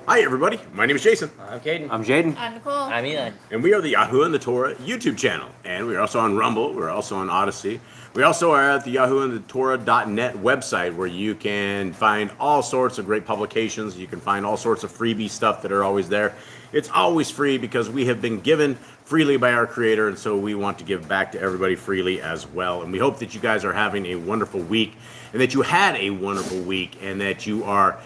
Hi everybody, my name is Jason. I'm Caden. I'm Jaden. I'm Nicole. I'm Eli. And we are the Yahuwah and the Torah YouTube channel. And we're also on Rumble, we're also on Odyssey. We also are at the yahuwandthetorah.net website where you can find all sorts of great publications. You can find all sorts of freebie stuff that are always there. It's always free because we have been given freely by our Creator, and so we want to give back to everybody freely as well. And we hope that you guys are having a wonderful week, and that you had a wonderful week, and that you are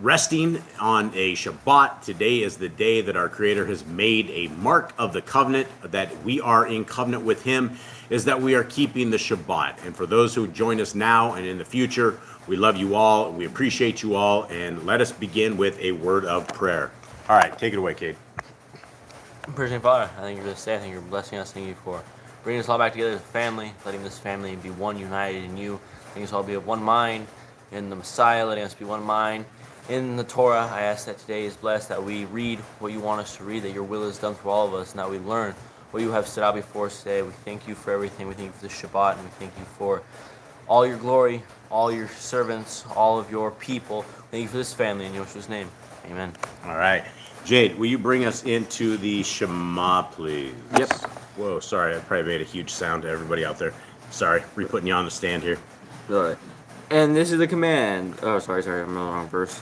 resting on a Shabbat. Today is the day that our Creator has made a mark of the covenant, that we are in covenant with Him, is that we are keeping the Shabbat. And for those who join us now and in the future, we love you all, we appreciate you all, and let us begin with a word of prayer. All right, take it away, Cade. Praise Father, I thank you for this day. I thank you for blessing us. Thank you for bringing us all back together as a family, letting this family be one, united in you, letting us all be of one mind in the Messiah, letting us be one mind in the Torah. I ask that today is blessed, that we read what you want us to read, that your will is done for all of us, and that we learn what you have set out before us today. We thank you for everything. We thank you for the Shabbat, and we thank you for all your glory, all your servants, all of your people. Thank you for this family in Yeshua's name. Amen. All right. Jade, will you bring us into the Shema, please? Yep. Whoa, sorry, I probably made a huge sound to everybody out there. Sorry, re-putting you on the stand here. All right. And this is the command. Oh, sorry, I'm on the wrong verse.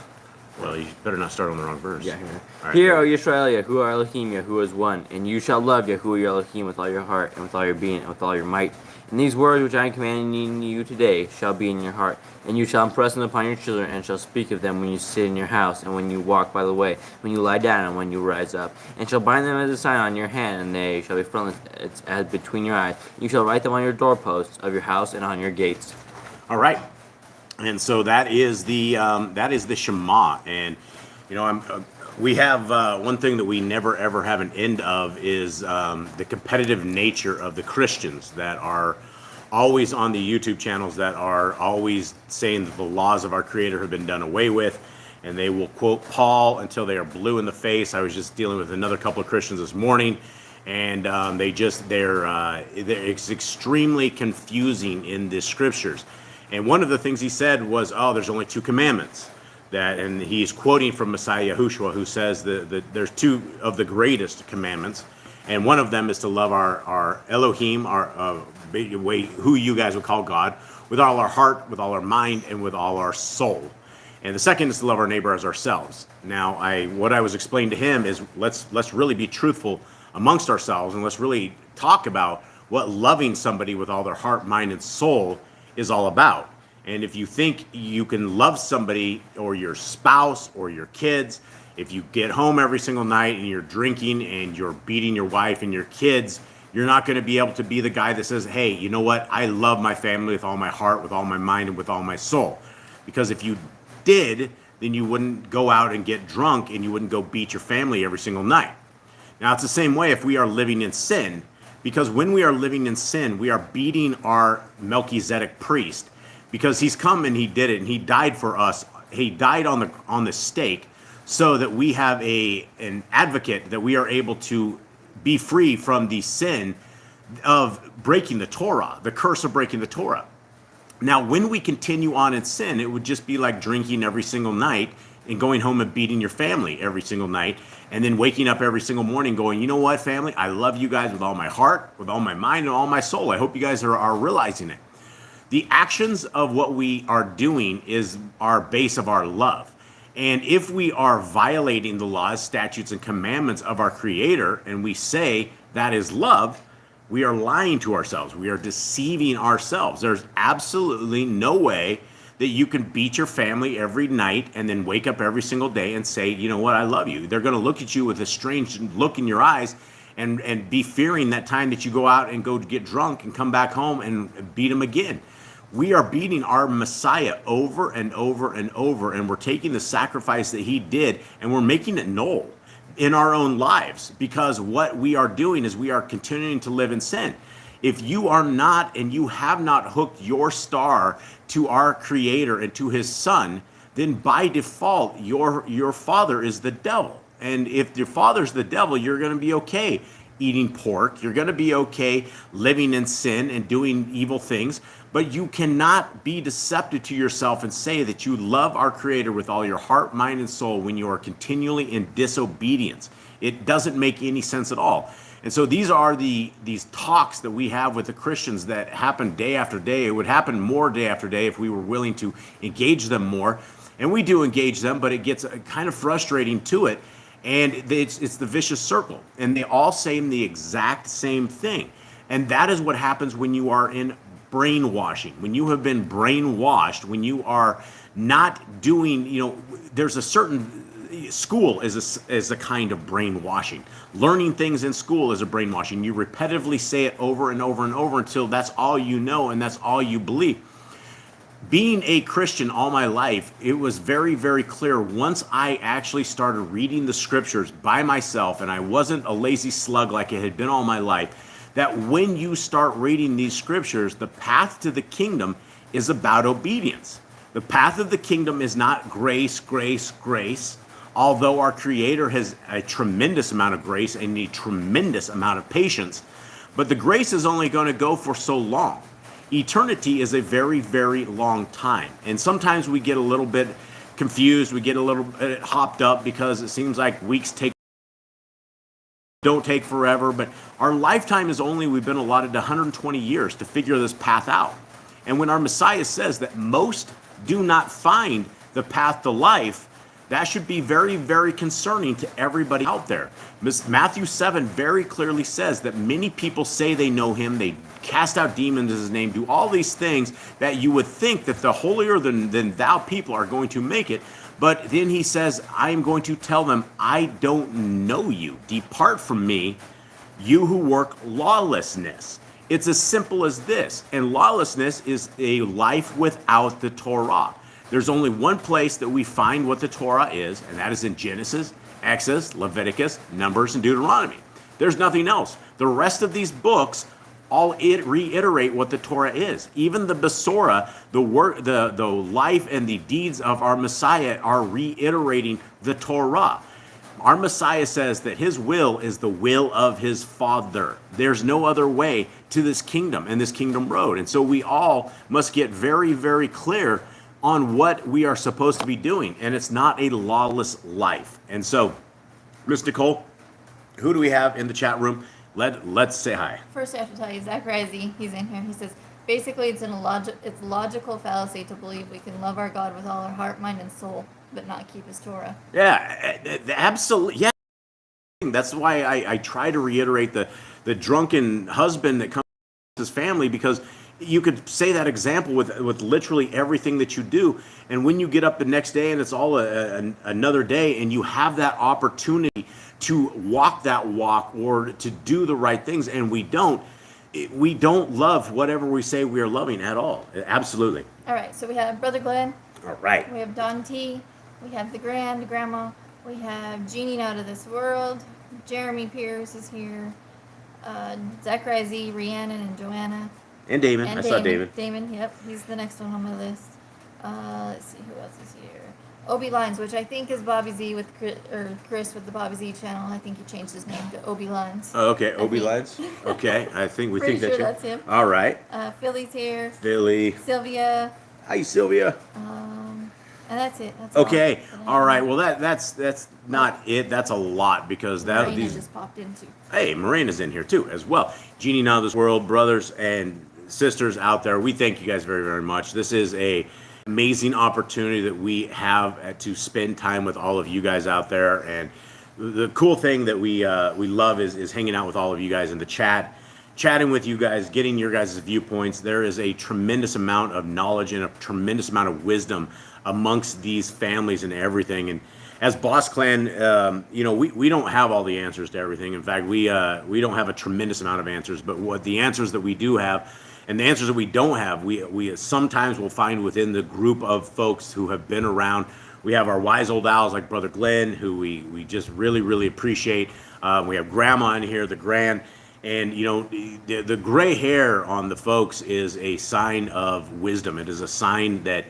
Well, you better not start on the wrong verse. Yeah. All right, Hear, O Yisrael, Yahuwah Elohim, Yahuwah is one, and you shall love Yahuwah your Elohim with all your heart, and with all your being, and with all your might. And these words which I am commanding you today shall be in your heart, and you shall impress them upon your children, and shall speak of them when you sit in your house, and when you walk by the way, when you lie down, and when you rise up. And shall bind them as a sign on your hand, and they shall be frontlets as between your eyes. You shall write them on your doorposts of your house and on your gates. All right. And so that is the Shema. And you know, we have one thing that we never ever have an end of is the competitive nature of the Christians that are always on the YouTube channels, that are always saying that the laws of our Creator have been done away with, and they will quote Paul until they are blue in the face. I was just dealing with another couple of Christians this morning, and it's extremely confusing in the Scriptures. And one of the things he said was, oh, there's only two commandments. And he's quoting from Messiah Yahushua, who says that there's two of the greatest commandments. And one of them is to love our Elohim, who you guys would call God, with all our heart, with all our mind, and with all our soul. And the second is to love our neighbor as ourselves. Now, what I was explaining to him is let's really be truthful amongst ourselves, and let's really talk about what loving somebody with all their heart, mind, and soul is all about. And if you think you can love somebody or your spouse or your kids, if you get home every single night and you're drinking and you're beating your wife and your kids, you're not going to be able to be the guy that says, hey, you know what? I love my family with all my heart, with all my mind, and with all my soul. Because if you did, then you wouldn't go out and get drunk and you wouldn't go beat your family every single night. Now, it's the same way if we are living in sin. Because when we are living in sin, we are beating our Melchizedek priest, because he's come and he did it, and he died for us. He died on the stake so that we have an advocate, that we are able to be free from the sin of breaking the Torah, the curse of breaking the Torah. Now, when we continue on in sin, it would just be like drinking every single night and going home and beating your family every single night, and then waking up every single morning going, you know what, family? I love you guys with all my heart, with all my mind, and all my soul. I hope you guys are realizing it. The actions of what we are doing is our base of our love. And if we are violating the laws, statutes, and commandments of our Creator, and we say that is love, we are lying to ourselves. We are deceiving ourselves. There's absolutely no way that you can beat your family every night and then wake up every single day and say, you know what, I love you. They're going to look at you with a strange look in your eyes and be fearing that time that you go out and go to get drunk and come back home and beat them again. We are beating our Messiah over and over and over, and we're taking the sacrifice that he did and we're making it null in our own lives, because what we are doing is we are continuing to live in sin. If you are not, and you have not hooked your star to our Creator and to his Son, then by default, your father is the devil. And if your father's the devil, you're going to be okay eating pork. You're going to be okay living in sin and doing evil things. But you cannot be deceptive to yourself and say that you love our Creator with all your heart, mind, and soul when you are continually in disobedience. It doesn't make any sense at all. And so these are these talks that we have with the Christians that happen day after day. It would happen more day after day if we were willing to engage them more. And we do engage them, but it gets kind of frustrating to it. And it's the vicious circle. And they all say the exact same thing. And that is what happens when you are in brainwashing. When you have been brainwashed, when you are not doing, there's a certain school is a kind of brainwashing. Learning things in school is a brainwashing. You repetitively say it over and over and over until that's all you know and that's all you believe. Being a Christian all my life, it was very, very clear once I actually started reading the scriptures by myself, and I wasn't a lazy slug like it had been all my life, that when you start reading these scriptures, the path to the kingdom is about obedience. The path of the kingdom is not grace, grace, grace, although our Creator has a tremendous amount of grace and a tremendous amount of patience. But the grace is only going to go for so long. Eternity is a very, very long time. And sometimes we get a little bit confused, we get a little bit hopped up because it seems like weeks don't take forever, but our lifetime is only, we've been allotted 120 years to figure this path out. And when our Messiah says that most do not find the path to life, that should be very, very concerning to everybody out there. Matthew 7 very clearly says that many people say they know him, they cast out demons in his name, do all these things that you would think that the holier than thou people are going to make it. But then he says, I am going to tell them, I don't know you. Depart from me, you who work lawlessness. It's as simple as this. And lawlessness is a life without the Torah. There's only one place that we find what the Torah is, and that is in Genesis, Exodus, Leviticus, Numbers, and Deuteronomy. There's nothing else. The rest of these books all reiterate what the Torah is. Even the Basora, the life and the deeds of our Messiah are reiterating the Torah. Our Messiah says that his will is the will of his Father. There's no other way to this kingdom and this kingdom road. And so we all must get very, very clear on what we are supposed to be doing. And it's not a lawless life. And so, Ms. Nicole, who do we have in the chat room? Let's say hi. First, I have to tell you, Zach Risey, he's in here. He says, basically, it's logical fallacy to believe we can love our God with all our heart, mind, and soul, but not keep his Torah. Yeah, absolutely. Yeah. That's why I try to reiterate the drunken husband that comes to his family, because you could say that example with literally everything that you do. And when you get up the next day and it's all another day and you have that opportunity to walk that walk or to do the right things, and we don't love whatever we say we are loving at all. Absolutely. All right, so we have Brother Glenn. All right. We have Don T. We have the Grandma. We have Jeannie Out of This World. Jeremy Pierce is here. Zach Risey, Rhiannon, and Joanna. And Damon. I saw David. Damon, yep. He's the next one on my list. Let's see, who else is here? Obi Lines, which I think is Bobby Z with Chris with the Bobby Z channel. I think he changed his name to Obi Lines. Oh, okay, Obi Lines. Okay, I think we Pretty think sure that's him. All right. Philly's here. Philly. Sylvia. Hi, Sylvia. And that's it. That's okay. all right. Well, that's not it. That's a lot, because Marina these just popped in too. Hey, Marina's in here too as well. Jeannie, now this world, brothers and sisters out there, we thank you guys very, very much. This is a amazing opportunity that we have to spend time with all of you guys out there. And the cool thing that we love is hanging out with all of you guys in the chat, chatting with you guys, getting your guys' viewpoints. There is a tremendous amount of knowledge and a tremendous amount of wisdom amongst these families and everything. And as Boss Clan, we don't have all the answers to everything. In fact, we don't have a tremendous amount of answers. But what the answers that we do have, and the answers that we don't have, we sometimes will find within the group of folks who have been around. We have our wise old owls like Brother Glenn, who we just really, really appreciate. We have Grandma in here, the Grand. And, the gray hair on the folks is a sign of wisdom. It is a sign that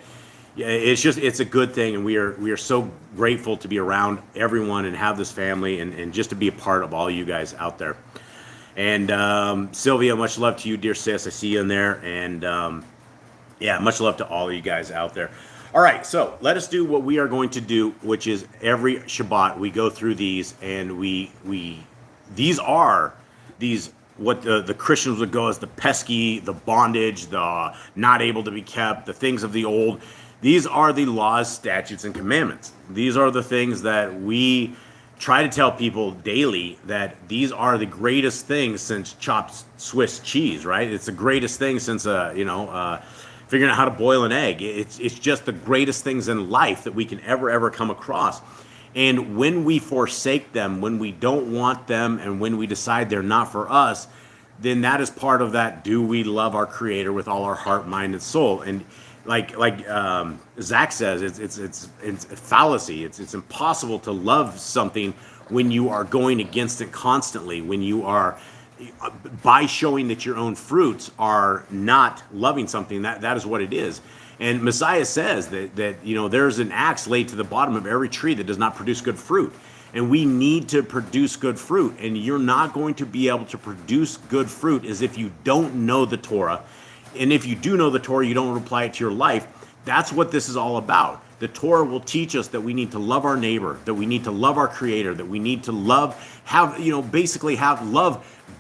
it's a good thing. And we are so grateful to be around everyone and have this family and just to be a part of all you guys out there. And Sylvia, much love to you, dear sis. I see you in there. And Yeah, much love to all of you guys out there. All right, so let us do what we are going to do, which is every Shabbat we go through these, and these are what the Christians would go as the pesky, the bondage, the not able to be kept, the things of the old. These are the laws, statutes, and commandments. These are the things that we try to tell people daily, that these are the greatest things since chopped Swiss cheese, right? It's the greatest thing since figuring out how to boil an egg. It's just the greatest things in life that we can ever come across. And when we forsake them, when we don't want them, and when we decide they're not for us, then that is part of that. Do we love our Creator with all our heart, mind, and soul? And like Zach says, it's fallacy. It's impossible to love something when you are going against it constantly. When you are, by showing that your own fruits are not loving something, that is what it is. And Messiah says that there's an axe laid to the bottom of every tree that does not produce good fruit. And we need to produce good fruit. And you're not going to be able to produce good fruit as if you don't know the Torah. And if you do know the Torah, you don't apply it to your life. That's what this is all about. The Torah will teach us that we need to love our neighbor, that we need to love our Creator, that we need to love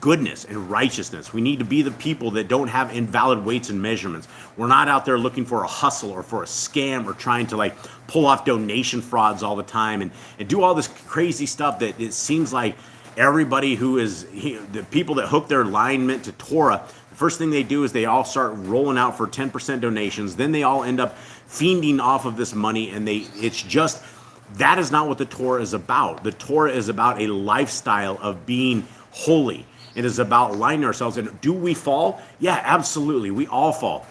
goodness and righteousness. We need to be the people that don't have invalid weights and measurements. We're not out there looking for a hustle or for a scam or trying to pull off donation frauds all the time and do all this crazy stuff that it seems like everybody the people that hook their alignment to Torah, the first thing they do is they all start rolling out for 10% donations. Then they all end up fiending off of this money, and that is not what the Torah is about. The Torah is about a lifestyle of being holy. It is about aligning ourselves. And do we fall? Yeah, absolutely. We all fall.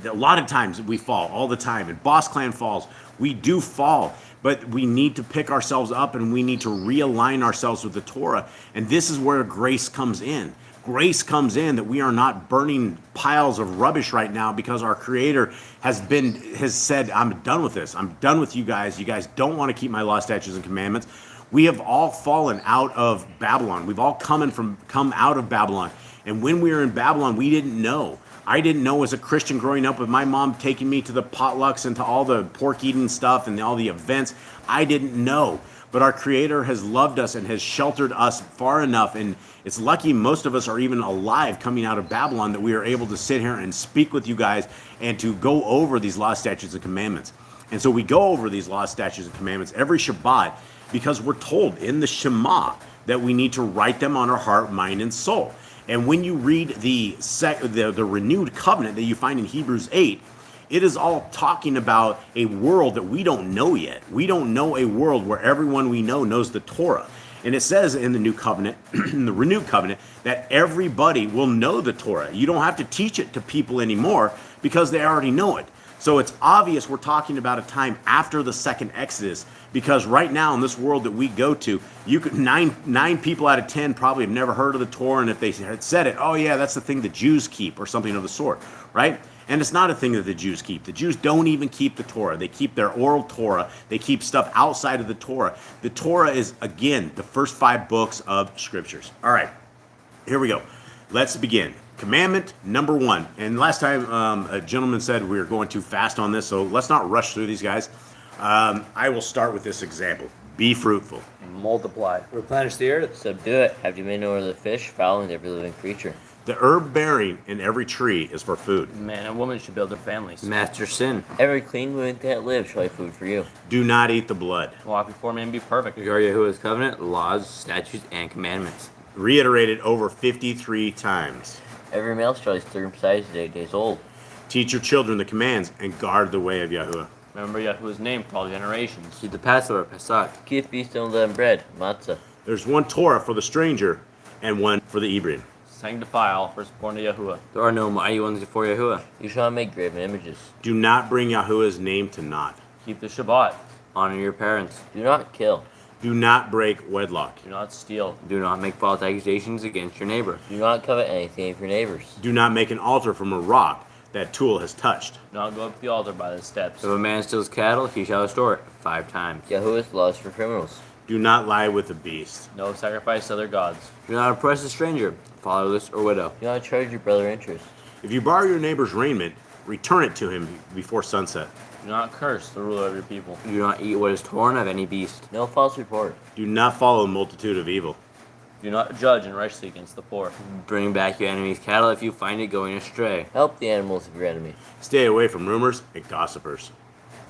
A lot of times we fall all the time. And Boss Clan falls. We do fall. But we need to pick ourselves up, and we need to realign ourselves with the Torah. And this is where grace comes in. Grace comes in, that we are not burning piles of rubbish right now because our Creator has said, I'm done with this. I'm done with you guys. You guys don't want to keep my law, statutes, and commandments. We have all fallen out of Babylon. We've all come out of Babylon. And when we were in Babylon, we didn't know. I didn't know as a Christian growing up with my mom taking me to the potlucks and to all the pork eating stuff and all the events. I didn't know. But our Creator has loved us and has sheltered us far enough. And it's lucky most of us are even alive coming out of Babylon, that we are able to sit here and speak with you guys and to go over these law, statutes, and commandments. And so we go over these law, statutes, and commandments every Shabbat, because we're told in the Shema that we need to write them on our heart, mind, and soul. And when you read the renewed covenant that you find in Hebrews 8, it is all talking about a world that we don't know yet. We don't know a world where everyone we know knows the Torah. And it says in the new covenant, in the renewed covenant, that everybody will know the Torah. You don't have to teach it to people anymore because they already know it. So it's obvious we're talking about a time after the second Exodus, because right now in this world that we go to, nine people out of 10 probably have never heard of the Torah, and if they had said it, oh yeah, that's the thing the Jews keep, or something of the sort, right? And it's not a thing that the Jews keep. The Jews don't even keep the Torah. They keep their oral Torah. They keep stuff outside of the Torah. The Torah is, again, the first 5 books of Scriptures. All right, here we go. Let's begin. Commandment number 1. And last time a gentleman said we were going too fast on this, so let's not rush through these guys. I will start with this example. Be fruitful. Multiply. Replenish the earth. Subdue it. Have dominion over the fish, fowl, and every living creature. The herb bearing in every tree is for food. Man and woman should build their families. Master sin. Every clean woman that lives shall have food for you. Do not eat the blood. Walk before me and be perfect. Regard Yahuwah's covenant, laws, statutes, and commandments. Reiterated over 53 times. Every male shall be circumcised at 8 days old. Teach your children the commands and guard the way of Yahuwah. Remember Yahuwah's name for all generations. Keep the Passover, Pesach. Keep feast of unleavened bread, matzah. There's one Torah for the stranger and one for the Hebrew. Sanctify all firstborn to Yahuwah. There are no mighty ones before Yahuwah. You shall not make graven images. Do not bring Yahuwah's name to naught. Keep the Shabbat. Honor your parents. Do not kill. Do not break wedlock. Do not steal. Do not make false accusations against your neighbor. Do not covet anything of your neighbor's. Do not make an altar from a rock that tool has touched. Do not go up to the altar by the steps. If a man steals cattle, he shall restore it 5 times. Yahuwah's laws for criminals. Do not lie with the beast. No sacrifice to other gods. Do not oppress a stranger, fatherless or widow. Do not charge your brother interest. If you borrow your neighbor's raiment, return it to him before sunset. Do not curse the ruler of your people. Do not eat what is torn of any beast. No false report. Do not follow a multitude of evil. Do not judge unrighteously against the poor. Bring back your enemy's cattle if you find it going astray. Help the animals of your enemy. Stay away from rumors and gossipers.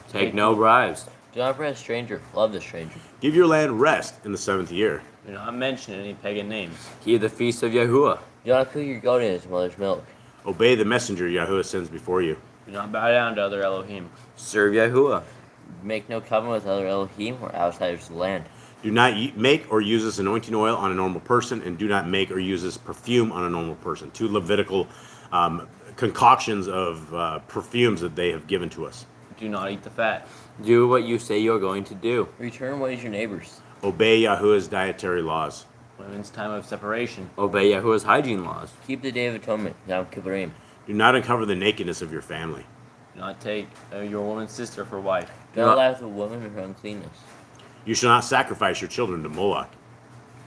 Take no bribes. Do not oppress a stranger. Love the stranger. Give your land rest in the 7th year. Do not mention any pagan names. Keep the feast of Yahuwah. Do not cook your goat in its mother's milk. Obey the messenger Yahuwah sends before you. Do not bow down to other Elohim. Serve Yahuwah. Make no covenant with other Elohim or outsiders of the land. Do not make or use this anointing oil on a normal person, and do not make or use this perfume on a normal person. 2 Levitical concoctions of perfumes that they have given to us. Do not eat the fat. Do what you say you are going to do. Return what is your neighbor's. Obey Yahuwah's dietary laws. Women's time of separation. Obey Yahuwah's hygiene laws. Keep the Day of Atonement, Yom Kippurim. Do not uncover the nakedness of your family. Do not take your woman's sister for wife. Do Do not not- lie with a woman in her uncleanness. You shall not sacrifice your children to Moloch.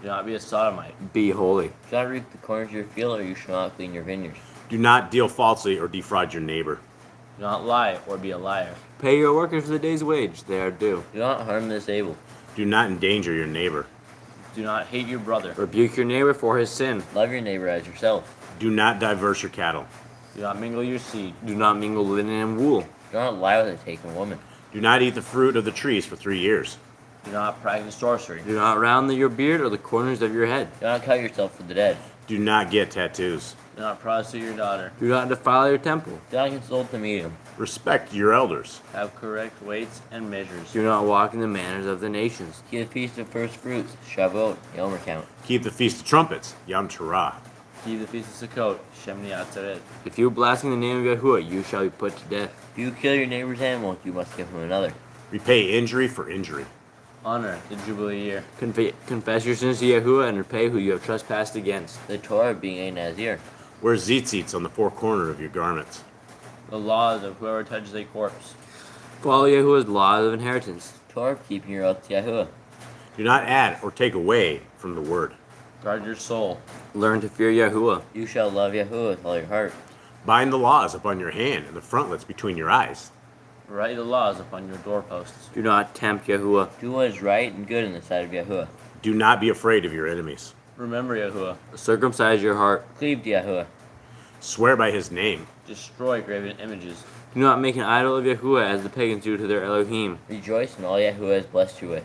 Do not be a sodomite. Be holy. Do not reap the corners of your field, or you shall not clean your vineyards. Do not deal falsely or defraud your neighbor. Do not lie or be a liar. Pay your workers the day's wage. They are due. Do not harm the disabled. Do not endanger your neighbor. Do not hate your brother. Rebuke your neighbor for his sin. Love your neighbor as yourself. Do not diverse your cattle. Do not mingle your seed. Do not mingle linen and wool. Do not lie with a taken woman. Do not eat the fruit of the trees for 3 years. Do not practice sorcery. Do not round your beard or the corners of your head. Do not cut yourself for the dead. Do not get tattoos. Do not prostitute your daughter. Do not defile your temple. Do not consult the medium. Respect your elders. Have correct weights and measures. Do not walk in the manners of the nations. Keep the feast of first fruits, Shavuot, Yom Count. Keep the Feast of Trumpets, Yom Teruah. Keep the feast of Sukkot, Shemini Atzeret. If you blaspheme the name of Yahuwah, you shall be put to death. If you kill your neighbor's animal, you must give him another. Repay injury for injury. Honor the Jubilee year. Confess your sins to Yahuwah and repay who you have trespassed against. The Torah being a Nazir. Wear tzitzits on the 4 corners of your garments. The laws of whoever touches a corpse. Follow Yahuwah's laws of inheritance. Torah keeping your oath to Yahuwah. Do not add or take away from the word. Guard your soul. Learn to fear Yahuwah. You shall love Yahuwah with all your heart. Bind the laws upon your hand and the frontlets between your eyes. Write the laws upon your doorposts. Do not tempt Yahuwah. Do what is right and good in the sight of Yahuwah. Do not be afraid of your enemies. Remember Yahuwah. Circumcise your heart. Cleave to Yahuwah. Swear by his name. Destroy graven images. Do not make an idol of Yahuwah as the pagans do to their Elohim. Rejoice in all Yahuwah has blessed you with.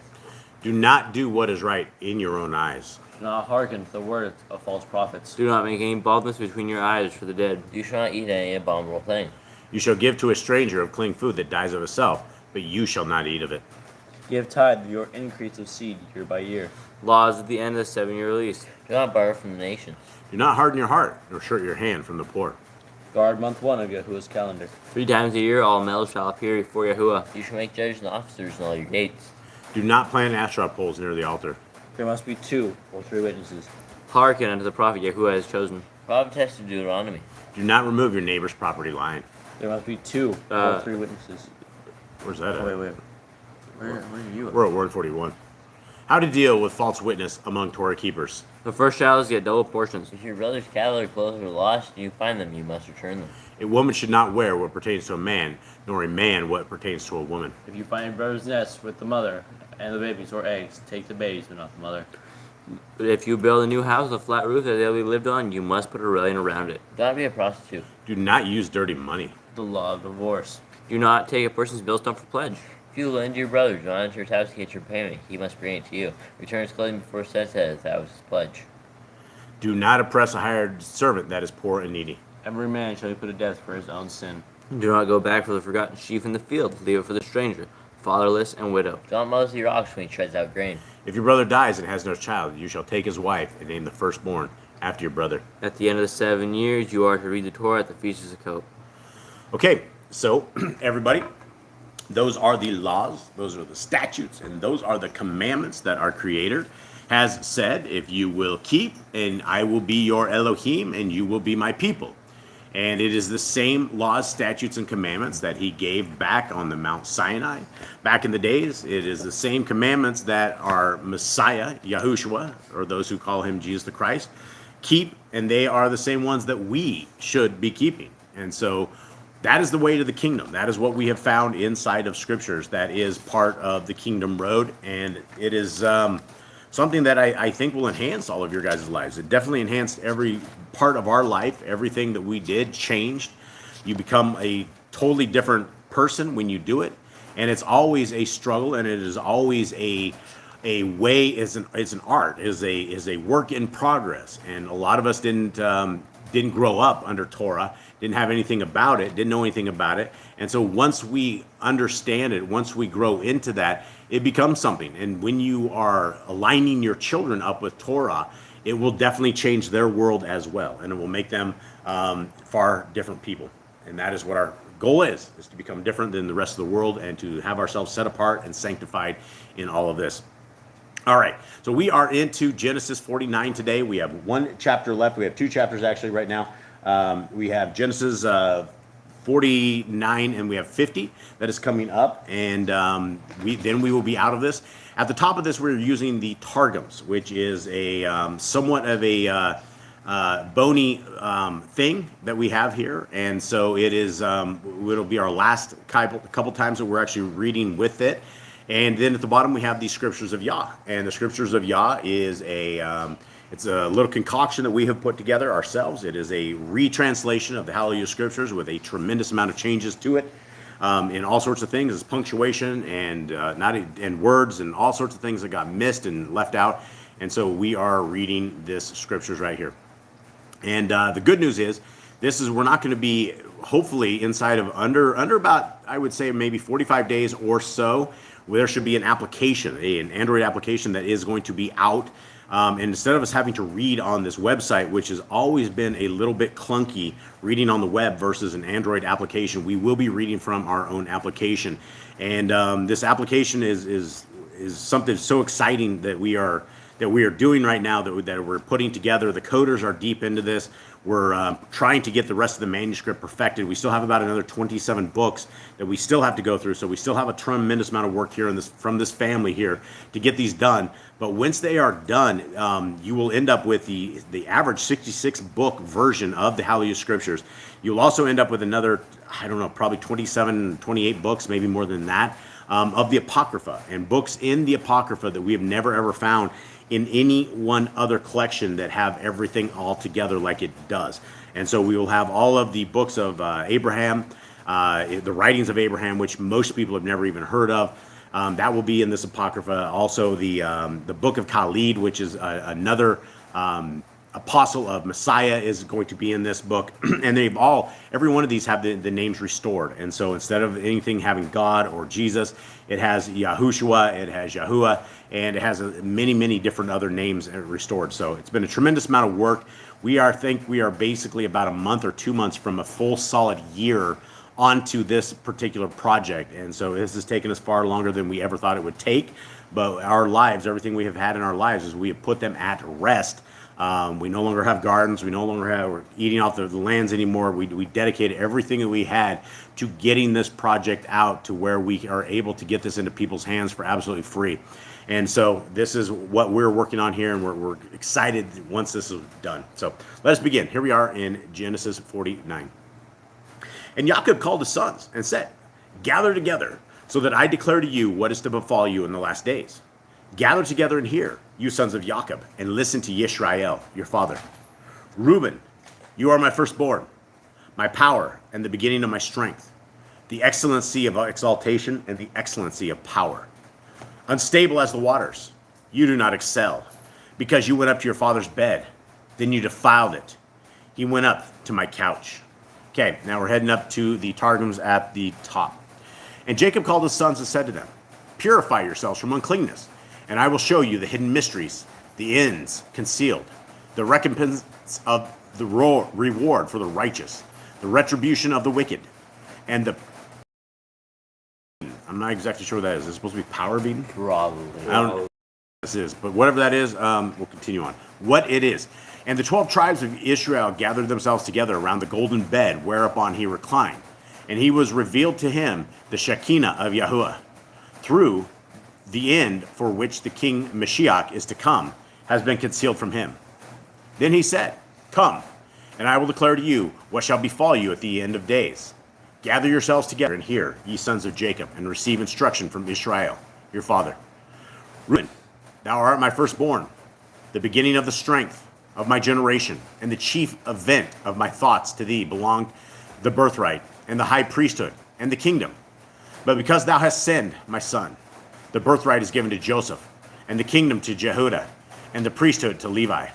Do not do what is right in your own eyes. Do not hearken to the words of false prophets. Do not make any baldness between your eyes for the dead. You shall not eat any abominable thing. You shall give to a stranger of clean food that dies of itself, but you shall not eat of it. Give tithe of your increase of seed year by year. Laws at the end of the 7-year release. Do not borrow from the nations. Do not harden your heart, nor short your hand from the poor. Guard month 1 of Yahuwah's calendar. 3 times a year all males shall appear before Yahuwah. You shall make judges and officers in all your gates. Do not plant Asherah poles near the altar. There must be 2 or 3 witnesses. Hearken unto the prophet Yahuwah has chosen. Prophetess of Deuteronomy. Do not remove your neighbor's property line. There must be 2 or Uh, 3 witnesses. Where's that at? Wait. Where are you at? We're at 141. How to deal with false witness among Torah keepers. The first child get double portions. If your brother's cattle or clothes are lost and you find them, you must return them. A woman should not wear what pertains to a man, nor a man what pertains to a woman. If you find your brother's nest with the mother and the babies or eggs, take the babies but not the mother. But if you build a new house with a flat roof that they'll be lived on, you must put a railing around it. Do not be a prostitute. Do not use dirty money. The law of divorce. Do not take a person's millstone for pledge. If you lend to your brother, do not enter his house to get your payment. He must bring it to you. Return his clothing before sunset, as that was his pledge. Do not oppress a hired servant that is poor and needy. Every man shall be put to death for his own sin. Do not go back for the forgotten sheaf in the field. Leave it for the stranger, fatherless, and widow. Do not muzzle your ox when he treads out grain. If your brother dies and has no child, you shall take his wife and name the firstborn after your brother. At the end of the 7 years, you are to read the Torah at the Feast of Sukkot. Okay, so everybody, those are the laws, those are the statutes, and those are the commandments that our Creator has said, if you will keep, and I will be your Elohim, and you will be my people. And it is the same laws, statutes, and commandments that he gave back on the Mount Sinai. Back in the days, it is the same commandments that our Messiah, Yahushua, or those who call him Jesus the Christ, keep, and they are the same ones that we should be keeping. And so that is the way to the kingdom. That is what we have found inside of Scriptures. That is part of the kingdom road, and it is something that I think will enhance all of your guys' lives. It definitely enhanced every part of our life. Everything that we did changed. You become a totally different person when you do it, and it's always a struggle, and it is always a way. It's an art, is a work in progress. And a lot of us didn't grow up under Torah, didn't have anything about it, didn't know anything about it. And so once we understand it, once we grow into that, it becomes something. And when you are aligning your children up with Torah, it will definitely change their world as well. And it will make them far different people. And that is what our goal is to become different than the rest of the world and to have ourselves set apart and sanctified in all of this. All right, so we are into Genesis 49 today. We have one chapter left. We have two chapters actually right now. We have Genesis 49 and we have 50 that is coming up, and then we will be out of this. At the top of this, we're using the Targums, which is a somewhat of a bony thing that we have here, and so it is. It'll be our last couple times that we're actually reading with it. And then at the bottom we have the Scriptures of Yah, and the Scriptures of Yah is it's a little concoction that we have put together ourselves. It is a retranslation of the Hallelujah Scriptures with a tremendous amount of changes to it, in all sorts of things. It's punctuation and words and all sorts of things that got missed and left out. And so we are reading this Scriptures right here. And the good news is, we're not going to be, hopefully, inside of under about, I would say, maybe 45 days or so. There should be an application, an Android application that is going to be out. And instead of us having to read on this website, which has always been a little bit clunky, reading on the web versus an Android application, we will be reading from our own application. And this application is something so exciting that we are doing right now, that we're putting together. The coders are deep into this. We're trying to get the rest of the manuscript perfected. We still have about another 27 books that we still have to go through. So we still have a tremendous amount of work here from this family here to get these done. But once they are done, you will end up with the average 66 book version of the Hallelujah Scriptures. You'll also end up with another, I don't know, probably 27, 28 books, maybe more than that, of the Apocrypha, and books in the Apocrypha that we have never ever found in any one other collection that have everything all together like it does. And so we will have all of the books of Abraham, the writings of Abraham, which most people have never even heard of. That will be in this Apocrypha. Also the book of Khalid, which is another apostle of Messiah, is going to be in this book. And every one of these have the names restored. And so instead of anything having God or Jesus, it has Yahushua, it has Yahuwah, and it has many, many different other names restored. So it's been a tremendous amount of work. We are basically about a month or 2 months from a full solid year onto this particular project. And so this has taken us far longer than we ever thought it would take. But our lives, everything we have had in our lives, is we have put them at rest. We no longer have gardens. We're eating off the lands anymore. We dedicated everything that we had to getting this project out to where we are able to get this into people's hands for absolutely free. And so this is what we're working on here, and we're excited once this is done. So let us begin. Here we are in Genesis 49. And Jacob called his sons and said, "Gather together, so that I declare to you what is to befall you in the last days. Gather together and hear, you sons of Jacob, and listen to Yisrael, your father. Reuben, you are my firstborn, my power and the beginning of my strength, the excellency of exaltation and the excellency of power. Unstable as the waters, you do not excel, because you went up to your father's bed, then you defiled it. He went up to my couch." Okay, now we're heading up to the Targums at the top. "And Jacob called his sons and said to them, Purify yourselves from uncleanness, and I will show you the hidden mysteries, the ends concealed, the recompense of the reward for the righteous, the retribution of the wicked, and the..." I'm not exactly sure what that is. Is it supposed to be power beating? Probably. I don't know what this is, but whatever that is, we'll continue on. What it is. "And the 12 tribes of Israel gathered themselves together around the golden bed whereupon he reclined. And he was revealed to him the Shekinah of Yahuwah, through the end for which the king Mashiach is to come, has been concealed from him. Then he said, Come, and I will declare to you what shall befall you at the end of days. Gather yourselves together and hear, ye sons of Jacob, and receive instruction from Israel, your father. Reuben, thou art my firstborn, the beginning of the strength of my generation, and the chief event of my thoughts. To thee belonged the birthright, and the high priesthood, and the kingdom. But because thou hast sinned, my son, the birthright is given to Joseph, and the kingdom to Jehudah, and the priesthood to Levi.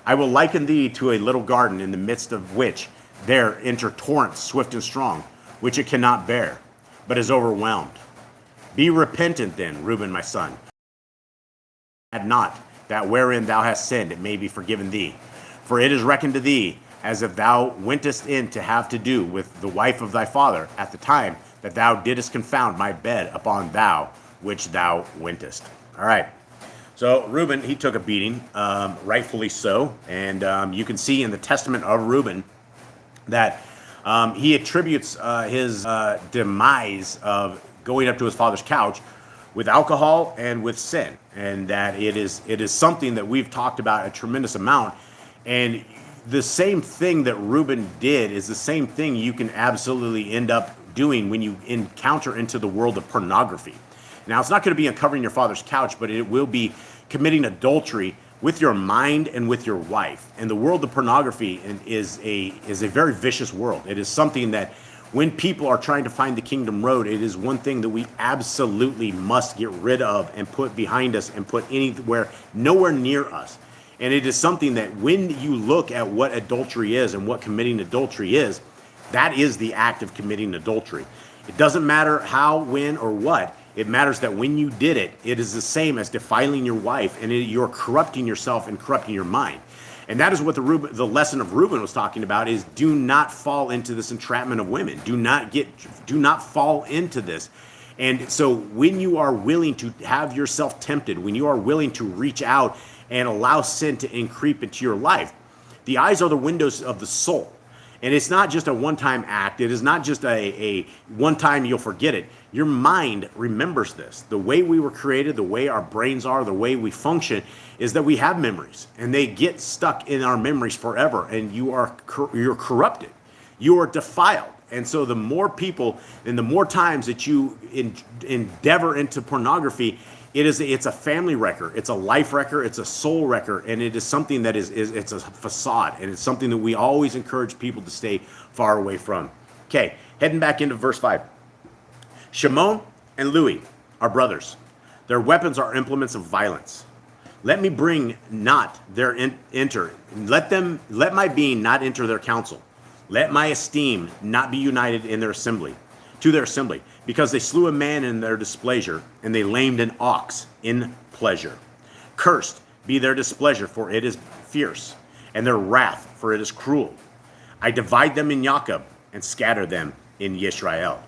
I will liken thee to a little garden, in the midst of which there enter torrents swift and strong, which it cannot bear, but is overwhelmed. Be repentant then, Reuben my son. Add not, that wherein thou hast sinned it may be forgiven thee. For it is reckoned to thee as if thou wentest in to have to do with the wife of thy father at the time that thou didst confound my bed upon thou, which thou wentest. All right. So Reuben, he took a beating, rightfully so. And you can see in the testament of Reuben that he attributes his demise of going up to his father's couch with alcohol and with sin, and that it is something that we've talked about a tremendous amount. And the same thing that Reuben did is the same thing you can absolutely end up doing when you encounter into the world of pornography. Now, it's not going to be uncovering your father's couch, but it will be committing adultery with your mind and with your wife. And the world of pornography is a very vicious world. It is something that when people are trying to find the kingdom road, it is one thing that we absolutely must get rid of and put behind us and put nowhere near us. And it is something that when you look at what adultery is and what committing adultery is, that is the act of committing adultery. It doesn't matter how, when, or what. It matters that when you did it, it is the same as defiling your wife, and you're corrupting yourself and corrupting your mind. And that is what the lesson of Reuben was talking about, is do not fall into this entrapment of women. Do not fall into this. And so when you are willing to have yourself tempted, when you are willing to reach out and allow sin to creep into your life, the eyes are the windows of the soul. And it's not just a one-time act. It is not just a one-time you'll forget it. Your mind remembers this. The way we were created, the way our brains are, the way we function is that we have memories, and they get stuck in our memories forever, and you're corrupted. You are defiled. And so the more people and the more times that you endeavor into pornography, it's a family wrecker, it's a life wrecker, it's a soul wrecker, and it is something that it's a facade, and it's something that we always encourage people to stay far away from. Okay, heading back into verse 5. Shimon and Louis are brothers. Their weapons are implements of violence. Let me bring not their enter. Let my being not enter their council. Let my esteem not be united in their assembly, to their assembly, because they slew a man in their displeasure, and they lamed an ox in pleasure. Cursed be their displeasure, for it is fierce, and their wrath, for it is cruel. I divide them in Jacob and scatter them in Yisrael.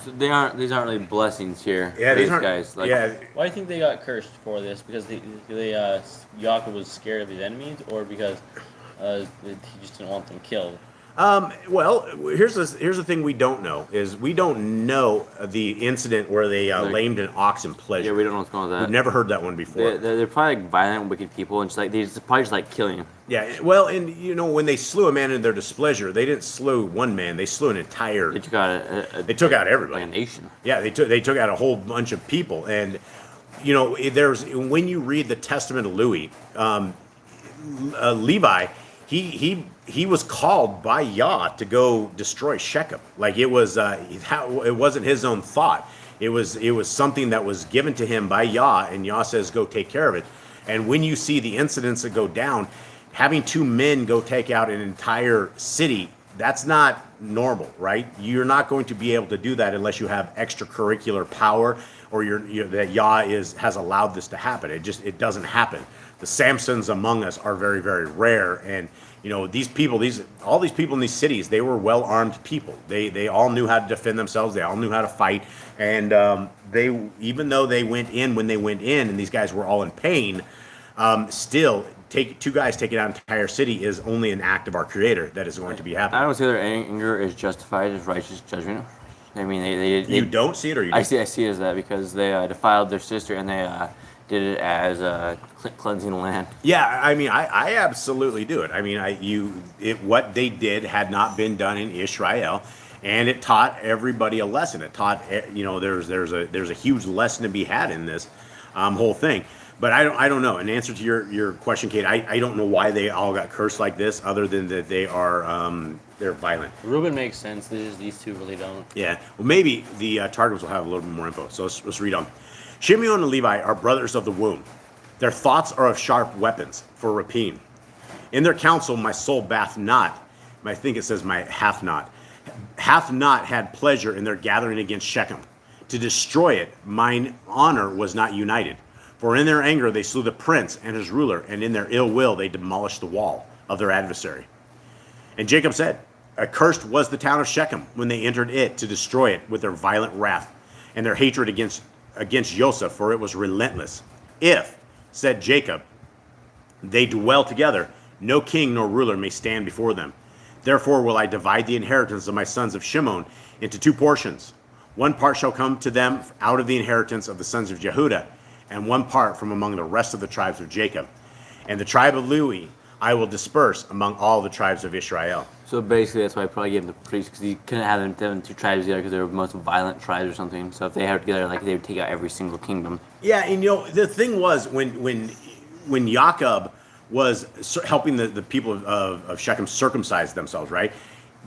So these aren't really blessings here. Yeah, for these these aren't. guys. Like, Yeah, Why do you think they got cursed for this? Because Yaakov was scared of his enemies, or because he just didn't want them killed? well, here's the thing we don't know, is we don't know the incident where they lamed an ox in pleasure. yeah, we don't know what's going on with that. We've never heard that one before. They're probably like violent, wicked people, and they probably just like killing him. Yeah, well, and when they slew a man in their displeasure, they didn't slew one man; they slew an entire. They took out They took out everybody. like a nation. Yeah, they took out a whole bunch of people, and there's when you read the Testament of Louis, Levi, he was called by Yah to go destroy Shechem. Like it wasn't his own thought. It was something that was given to him by Yah, and Yah says, "Go take care of it." And when you see the incidents that go down, having two men go take out an entire city, that's not normal, right? You're not going to be able to do that unless you have extracurricular power, or that Yah has allowed this to happen. It doesn't happen. The Samsons among us are very, very rare, and all these people in these cities, they were well-armed people. They all knew how to defend themselves. They all knew how to fight, and even though they went in when they went in, and these guys were all in pain, still two guys taking out an entire city is only an act of our Creator that is going to be happening. I don't see their anger is justified as righteous judgment. I mean, they You don't see it, or you do? I see it as that because they defiled their sister, and they did it as cleansing the land. Yeah, I mean, I absolutely do it. I mean, what they did had not been done in Israel, and it taught everybody a lesson. It taught, there's a huge lesson to be had in this whole thing. But I don't know. In answer to your question, Kate, I don't know why they all got cursed like this, other than that they are they're violent. Reuben makes sense. These two really don't. Yeah. Well, maybe the Targums will have a little bit more info. So let's read on. Shimeon and Levi are brothers of the womb. Their thoughts are of sharp weapons for rapine. In their counsel, my soul bath not. I think it says my hath not had pleasure in their gathering against Shechem. To destroy it, mine honor was not united. For in their anger they slew the prince and his ruler, and in their ill will they demolished the wall of their adversary. And Jacob said, accursed was the town of Shechem when they entered it to destroy it with their violent wrath and their hatred against Joseph, for it was relentless. If, said Jacob, they dwell together, no king nor ruler may stand before them. Therefore will I divide the inheritance of my sons of Shimon into 2 portions. One part shall come to them out of the inheritance of the sons of Jehudah, and one part from among the rest of the tribes of Jacob. And the tribe of Lewi I will disperse among all the tribes of Israel. So basically, that's why I probably gave them the priests, because you couldn't have them 2 tribes together because they were the most violent tribes or something. So if they had together, like, they would take out every single kingdom. Yeah, and the thing was, when Jacob was helping the people of Shechem circumcise themselves, right?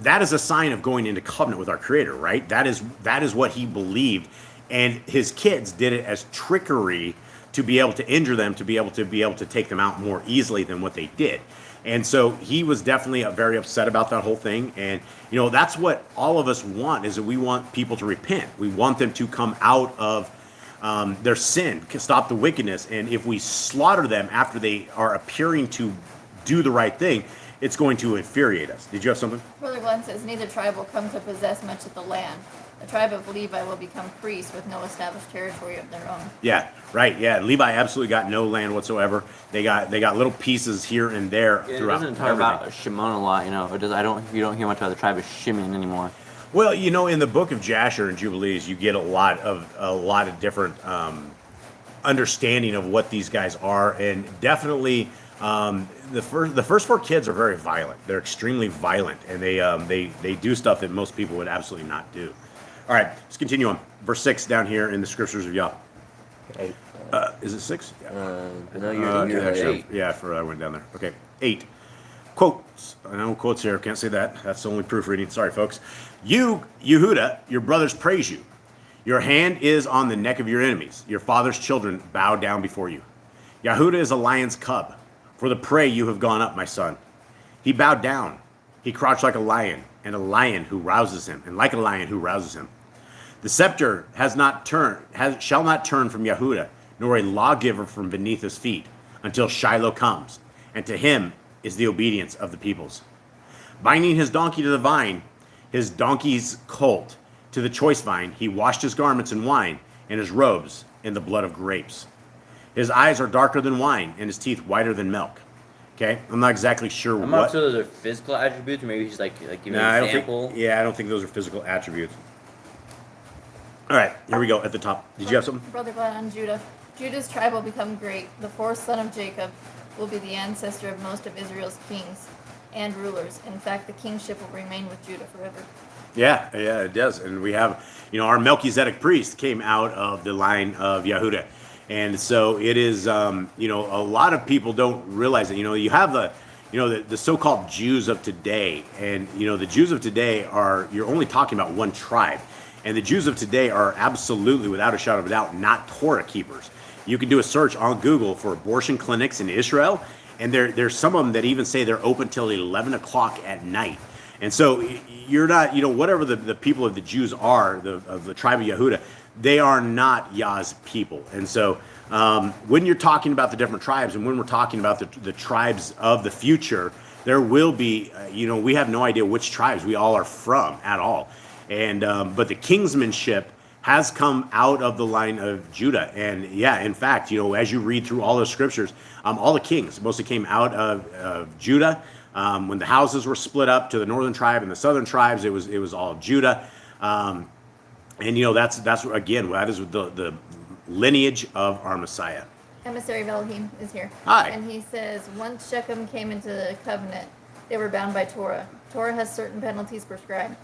That is a sign of going into covenant with our Creator, right? That is what he believed, and his kids did it as trickery to be able to injure them, to be able to take them out more easily than what they did. And so he was definitely very upset about that whole thing. And that's what all of us want, is that we want people to repent. We want them to come out of their sin, stop the wickedness. And if we slaughter them after they are appearing to do the right thing, it's going to infuriate us. Did you have something? Brother Glenn says, neither tribe will come to possess much of the land. The tribe of Levi will become priests with no established territory of their own. Yeah, right. Yeah, Levi absolutely got no land whatsoever. They got little pieces here and there throughout. It doesn't talk about Shimon a lot, It does. You don't hear much about the tribe of Shimon anymore. Well, in the book of Jasher and Jubilees, you get a lot of different understanding of what these guys are, and definitely the first 4 kids are very violent. They're extremely violent, and they do stuff that most people would absolutely not do. All right, let's continue on. Verse 6 down here in the Scriptures of Yah. Is it 6? No, you're at 8. Yeah, I went down there. Okay, 8. Quotes. I know quotes here. Can't say that. That's only proofreading. Sorry, folks. You, Yehuda, your brothers praise you. Your hand is on the neck of your enemies. Your father's children bow down before you. Yehuda is a lion's cub. For the prey you have gone up, my son. He bowed down. He crouched like a lion, and a lion who rouses him, and like a lion who rouses him. The scepter shall not turn from Yehuda, nor a lawgiver from beneath his feet, until Shiloh comes, and to him is the obedience of the peoples. Binding his donkey to the vine, his donkey's colt to the choice vine, he washed his garments in wine, and his robes in the blood of grapes. His eyes are darker than wine, and his teeth whiter than milk. Okay, I'm not exactly sure I'm not sure those are physical attributes, or maybe he's like giving an example. I don't think those are physical attributes. All right, here we go at the top. Did you have something? Brother Glenn on Judah. Judah's tribe will become great. The 4th son of Jacob will be the ancestor of most of Israel's kings and rulers. In fact, the kingship will remain with Judah forever. Yeah, it does. And we have, our Melchizedek priest came out of the line of Yehuda. And so it is, a lot of people don't realize that, you have the so-called Jews of today. And, the Jews of today you're only talking about one tribe. And the Jews of today are absolutely, without a shadow of a doubt, not Torah keepers. You can do a search on Google for abortion clinics in Israel, and there's some of them that even say they're open till 11 o'clock at night. And so you're not, whatever the people of the Jews are, of the tribe of Yehuda, they are not Yah's people. And so when you're talking about the different tribes, and when we're talking about the tribes of the future, there will be, we have no idea which tribes we all are from at all. And but the kingsmanship has come out of the line of Judah. And yeah, in fact, as you read through all the scriptures, all the kings mostly came out of Judah. When the houses were split up to the northern tribe and the southern tribes, it was all Judah. And that's again, that is the lineage of our Messiah. Emissary of Elohim is here. Hi. And he says, once Shechem came into the covenant, they were bound by Torah. Torah has certain penalties prescribed.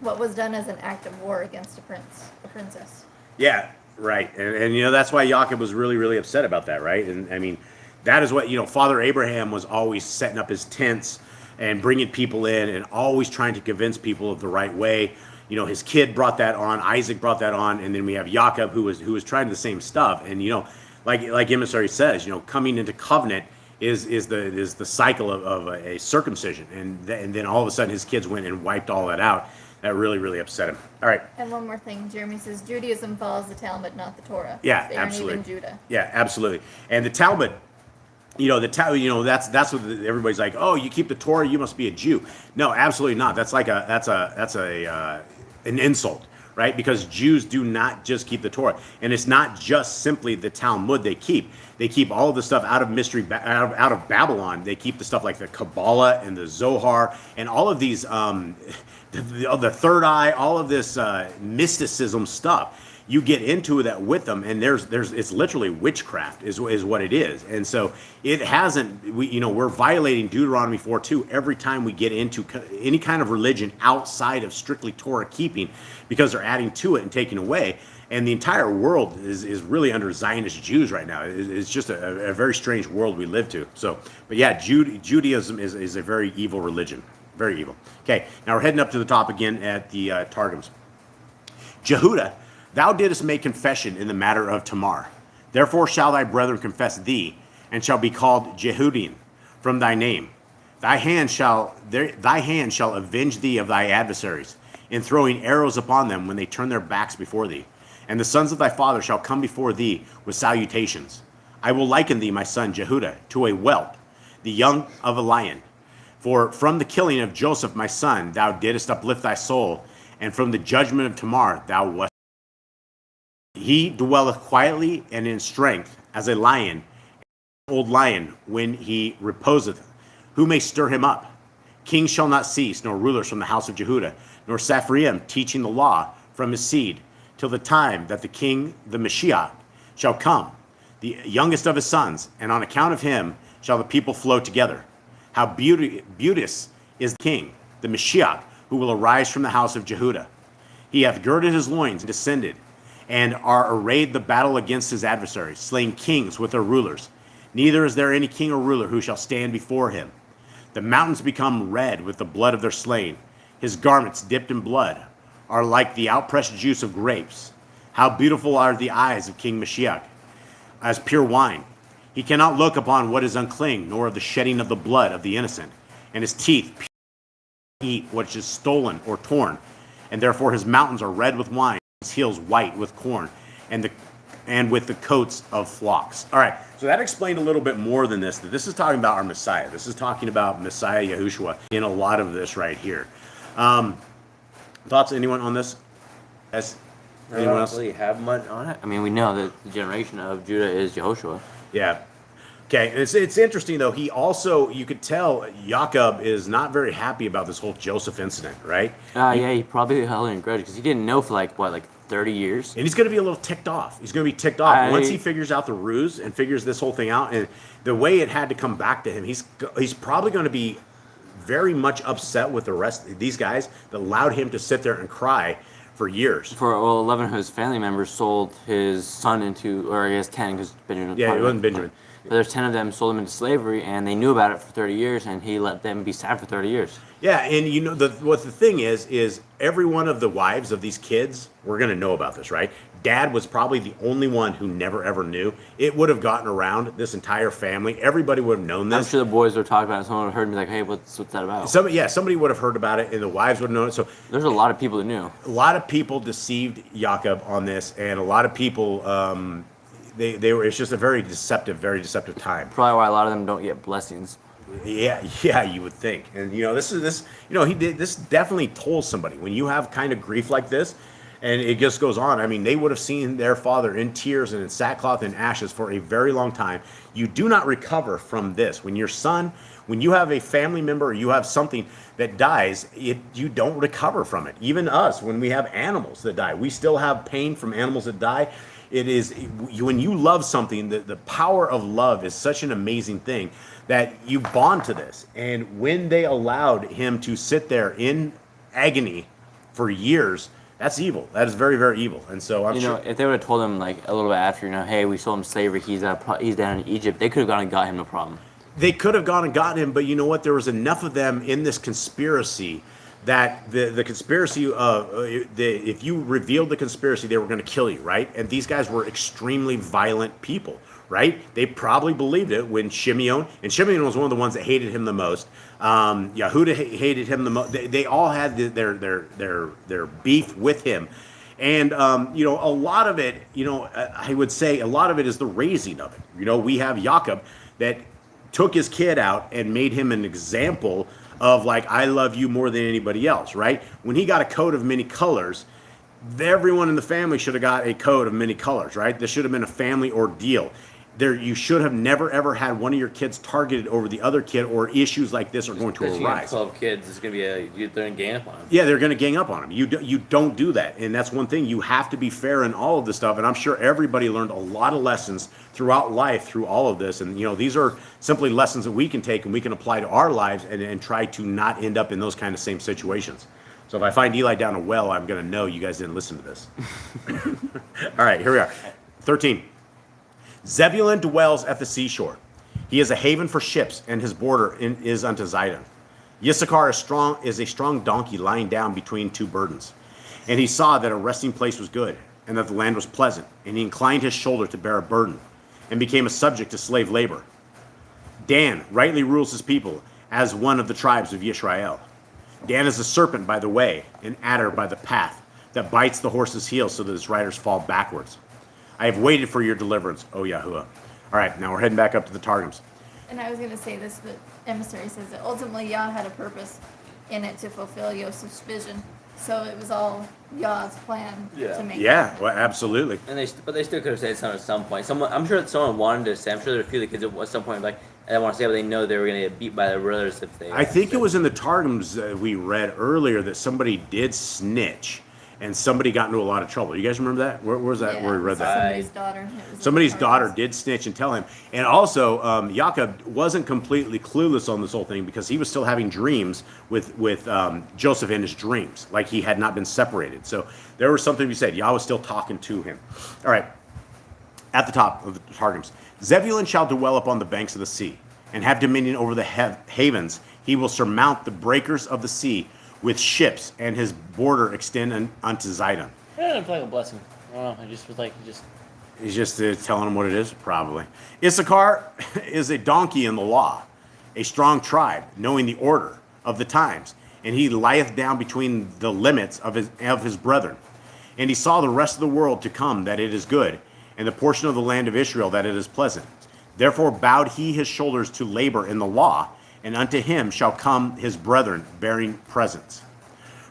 what was done as an act of war against a princess. Yeah, right. And you know, that's why Jacob was really, really upset about that, right? And I mean, that is what, you know, Father Abraham was always setting up his tents and bringing people in and always trying to convince people of the right way. You know, his kid brought that on, Isaac brought that on, and then we have Jacob who was trying the same stuff. And you know, like Emissary says, you know, coming into covenant is the cycle of a circumcision, and then all of a sudden his kids went and wiped all that out. That really, really upset him. All right. And one more thing, Jeremy says Judaism follows the Talmud, not the Torah. Yeah, they absolutely. aren't even Judah. Yeah, absolutely. And the Talmud, you know, that's what everybody's like. Oh, you keep the Torah, you must be a Jew. No, absolutely not. That's like an insult, right? Because Jews do not just keep the Torah, and it's not just simply the Talmud they keep. They keep all of the stuff out of mystery, out of Babylon. They keep the stuff like the Kabbalah and the Zohar and all of these, the third eye, all of this mysticism stuff. You get into that with them, and it's literally witchcraft is what it is. And so it hasn't, we're violating Deuteronomy 4:2 every time we get into any kind of religion outside of strictly Torah keeping, because they're adding to it and taking away. And the entire world is really under Zionist Jews right now. It's just a very strange world we live to. So, but yeah, Judaism is a very evil religion. Very evil. Okay, now we're heading up to the top again at the Targums. Jehudah, thou didst make confession in the matter of Tamar. Therefore shall thy brethren confess thee, and shall be called Jehudim from thy name. Thy hand shall avenge thee of thy adversaries, in throwing arrows upon them when they turn their backs before thee. And the sons of thy father shall come before thee with salutations. I will liken thee, my son Jehudah, to a whelp, the young of a lion. For from the killing of Joseph, my son, thou didst uplift thy soul, and from the judgment of Tamar thou wast. He dwelleth quietly and in strength as a lion, an old lion, when he reposeth. Who may stir him up? Kings shall not cease, nor rulers from the house of Jehudah, nor Saphraim teaching the law from his seed, till the time that the king, the Mashiach, shall come, the youngest of his sons, and on account of him shall the people flow together. How beauteous is the king, the Mashiach, who will arise from the house of Jehudah. He hath girded his loins and descended, and are arrayed the battle against his adversaries, slaying kings with their rulers. Neither is there any king or ruler who shall stand before him. The mountains become red with the blood of their slain. His garments dipped in blood are like the outpressed juice of grapes. How beautiful are the eyes of King Mashiach, as pure wine. He cannot look upon what is unclean, nor of the shedding of the blood of the innocent. And his teeth eat what is stolen or torn. And therefore his mountains are red with wine, his hills white with corn, and with the coats of flocks. All right, so that explained a little bit more than this. That this is talking about our Messiah. This is talking about Messiah Yahushua in a lot of this right here. Thoughts, anyone on this? Anyone else? Really have much on it. I mean, we know that the generation of Judah is Yehoshua. Yeah. Okay, it's interesting though. He also, you could tell, Jacob is not very happy about this whole Joseph incident, right? Yeah, he probably held in grudge because he didn't know for like 30 years. And he's going to be a little ticked off. He's going to be ticked off once he figures out the ruse and figures this whole thing out, and the way it had to come back to him. He's probably going to be very much upset with the rest of these guys that allowed him to sit there and cry for years. 11 of his family members sold his son into, or I guess 10, because Benjamin. Yeah, it wasn't Benjamin. But there's 10 of them sold him into slavery, and they knew about it for 30 years, and he let them be sad for 30 years. Yeah, and you know what the thing is every one of the wives of these kids were going to know about this, right? Dad was probably the only one who never ever knew. It would have gotten around this entire family. Everybody would have known this. I'm sure the boys were talking about it. Someone would have heard me like, "Hey, what's that about?" Somebody would have heard about it, and the wives would have known it. So there's a lot of people that knew. A lot of people deceived Jacob on this, and a lot of people they were. It's just a very deceptive time. Probably why a lot of them don't get blessings. Yeah, you would think. And this definitely told somebody when you have kind of grief like this, and it just goes on. I mean, they would have seen their father in tears and in sackcloth and ashes for a very long time. You do not recover from this. When you have a family member or you have something that dies, you don't recover from it. Even us, when we have animals that die, we still have pain from animals that die. It is when you love something, the power of love is such an amazing thing that you bond to this. And when they allowed him to sit there in agony for years, that's evil. That is very, very evil. And so I'm You sure. know, if they would have told him like a little bit after, hey, we sold him slavery, he's down in Egypt, they could have gone and got him, no problem. They could have gone and gotten him, but you know what? There was enough of them in this conspiracy that the conspiracy, if you revealed the conspiracy, they were going to kill you, right? And these guys were extremely violent people, right? They probably believed it when Shimeon was one of the ones that hated him the most. Yehuda hated him the most. They all had their beef with him. And, a lot of it, I would say a lot of it is the raising of it. We have Jacob that took his kid out and made him an example of like, I love you more than anybody else, right? When he got a coat of many colors, everyone in the family should have got a coat of many colors, right? This should have been a family ordeal. You should have never ever had one of your kids targeted over the other kid, or issues like this are going to Because you have arise. 12 kids, it's going to be they're going to gang up on him. Yeah, they're going to gang up on him. You don't do that, and that's one thing. You have to be fair in all of this stuff, and I'm sure everybody learned a lot of lessons throughout life through all of this, and these are simply lessons that we can take and we can apply to our lives and try to not end up in those kind of same situations. So if I find Eli down a well, I'm going to know you guys didn't listen to this. All right, here we are. 13. Zebulun dwells at the seashore. He is a haven for ships, and his border is unto Zidon. Issachar is a strong donkey lying down between two burdens. And he saw that a resting place was good, and that the land was pleasant, and he inclined his shoulder to bear a burden, and became a subject to slave labor. Dan rightly rules his people as one of the tribes of Yisrael. Dan is a serpent by the way, an adder by the path, that bites the horse's heel so that his riders fall backwards. I have waited for your deliverance, O Yahuwah. All right, now we're heading back up to the Targums. And I was going to say this, but emissary says that ultimately Yah had a purpose in it to fulfill Joseph's vision. So it was all Yah's plan to make Yeah, well, absolutely. But they still could have said something at some point. I'm sure that someone wanted to say. I'm sure there were a few of the kids at some point like, I don't want to say, but they know they were going to get beat by their brothers if they. I think it was in the Targums we read earlier that somebody did snitch, and somebody got into a lot of trouble. You guys remember that? Where was that? Yeah, where we read that? Somebody's daughter. It was Somebody's in the daughter Targums. did snitch and tell him. And also, Jacob wasn't completely clueless on this whole thing because he was still having dreams with Joseph in his dreams, like he had not been separated. So there was something to be said. Yah was still talking to him. All right, at the top of the Targums. Zebulun shall dwell upon the banks of the sea, and have dominion over the havens. He will surmount the breakers of the sea with ships, and his border extend unto Zidon. Yeah, it's like a blessing. I don't know. I just was like, He's just telling him what it is, probably. Issachar is a donkey in the law, a strong tribe, knowing the order of the times, and he lieth down between the limits of his brethren. And he saw the rest of the world to come, that it is good, and the portion of the land of Israel, that it is pleasant. Therefore bowed he his shoulders to labor in the law, and unto him shall come his brethren bearing presents.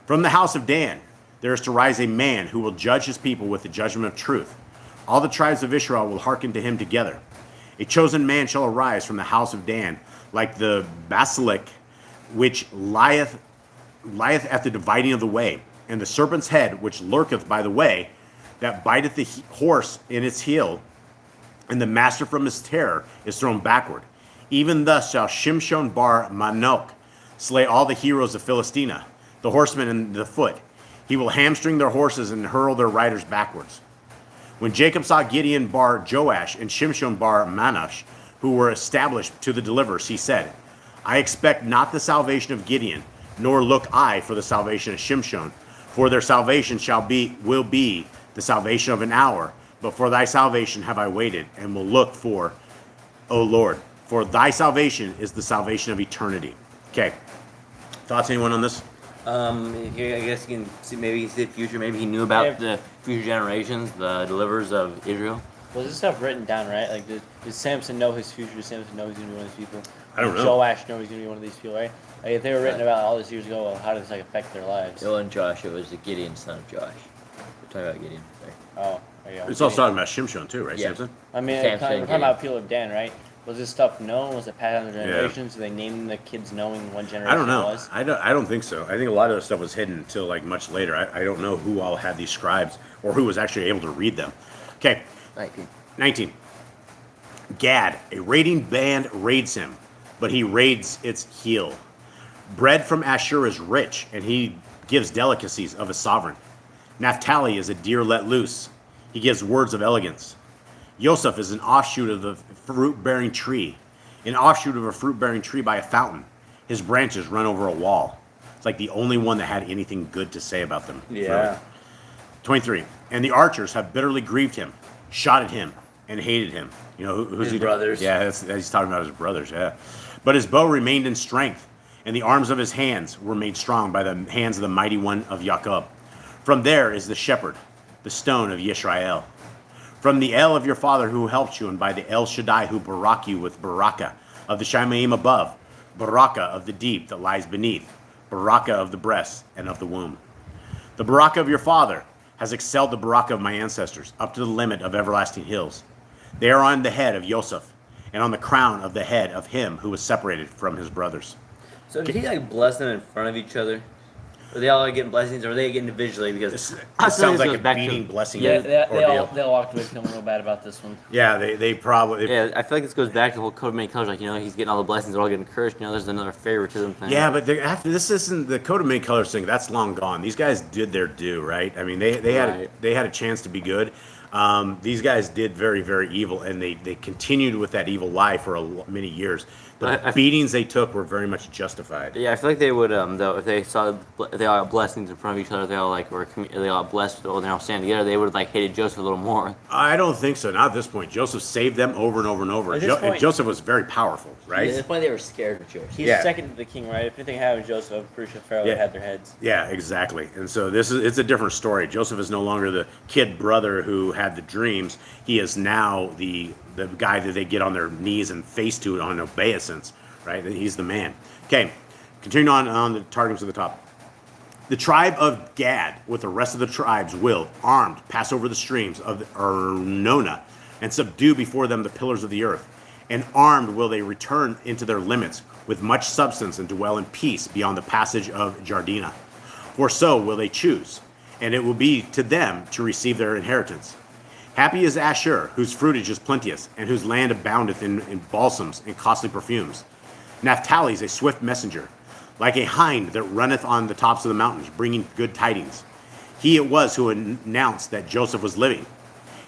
From the house of Dan there is to rise a man who will judge his people with the judgment of truth. All the tribes of Israel will hearken to him together. A chosen man shall arise from the house of Dan, like the basilic which lieth at the dividing of the way, and the serpent's head which lurketh by the way, that biteth the horse in its heel, and the master from his terror is thrown backward. Even thus shall Shimshon bar Manok slay all the heroes of Philistina, the horsemen and the foot. He will hamstring their horses and hurl their riders backwards. When Jacob saw Gideon bar Joash and Shimshon bar Manash, who were established to the deliverers, he said, I expect not the salvation of Gideon, nor look I for the salvation of Shimshon, for their salvation will be the salvation of an hour, but for thy salvation have I waited, and will look for, O Lord. For thy salvation is the salvation of eternity. Okay. Thoughts, anyone on this? I guess you can see maybe he see the future. Maybe he knew about the future generations, the deliverers of Israel. was this stuff written down, right? Like, did Samson know his future? Did Samson know he's going to be one of these people? I don't Did know. Joash know he's going to be one of these people, right? Like, if they were written about all this years ago, well, how does this like affect their lives? It wasn't Josh, it was the Gideon son of Josh. We're talking about Gideon. Right? Oh, there you go. It's also talking about Shimshon too, right, Yeah. Samson? I mean, Samson, we're talking Gideon. about people of Dan, right? Was this stuff known? Was it passed down the generations? Did they name the kids knowing what generation I don't know. it was? I don't think so. I think a lot of the stuff was hidden until like much later. I don't know who all had these scribes or who was actually able to read them. Okay, 19. Gad, a raiding band raids him, but he raids its heel. Bread from Ashur is rich, and he gives delicacies of a sovereign. Naphtali is a deer let loose. He gives words of elegance. Joseph is an offshoot of the fruit-bearing tree, an offshoot of a fruit-bearing tree by a fountain. His branches run over a wall. It's like the only one that had anything good to say about them. Yeah. Really. 23. And the archers have bitterly grieved him, shot at him, and hated him. You know, who's His he? brothers. Yeah, he's talking about his brothers, yeah. But his bow remained in strength, and the arms of his hands were made strong by the hands of the mighty one of Jacob. From there is the shepherd, the stone of Yisrael. From the El of your father who helped you, and by the El Shaddai who barak you with baraka of the Shemaim above, baraka of the deep that lies beneath, baraka of the breast and of the womb. The baraka of your father has excelled the baraka of my ancestors up to the limit of everlasting hills. They are on the head of Joseph, and on the crown of the head of him who was separated from his brothers. So did he like bless them in front of each other? Are they all like getting blessings, or are they getting individually? Because It sounds like goes a back to- beating blessing Yeah, they ordeal. all walked away feeling real bad about this one. Yeah, they probably. yeah, I feel like this goes back to the whole code of many colors. Like, you know, he's getting all the blessings, they're all getting cursed. You know, there's another favoritism thing. Yeah, but after this isn't the code of many colors thing. That's long gone. These guys did their due, right? I mean, they Right. had a chance to be good. These guys did very, very evil, and they continued with that evil lie for many years. The I- beatings they took were very much justified. Yeah, I feel like they would though if they saw if they all got blessings in front of each other, they all like they all blessed when they're all standing together, they would have like hated Joseph a little more. I don't think so. Not at this point. Joseph saved them over and over and over. At this And point- Joseph was very powerful, right? At this point, they were scared of Joseph. He's Yeah. second to the king, right? If anything happened to Joseph, I'm pretty sure Pharaoh would Yeah. have had their heads. Yeah, exactly. And so it's a different story. Joseph is no longer the kid brother who had the dreams. He is now the guy that they get on their knees and face to on obeisance, right? He's the man. Okay, continuing on the Targums at the top. The tribe of Gad with the rest of the tribes will, armed, pass over the streams of Arnona and subdue before them the pillars of the earth. And armed will they return into their limits with much substance and dwell in peace beyond the passage of Jardina. For so will they choose, and it will be to them to receive their inheritance. Happy is Asher, whose fruitage is plenteous, and whose land aboundeth in balsams and costly perfumes. Naphtali is a swift messenger, like a hind that runneth on the tops of the mountains, bringing good tidings. He it was who announced that Joseph was living.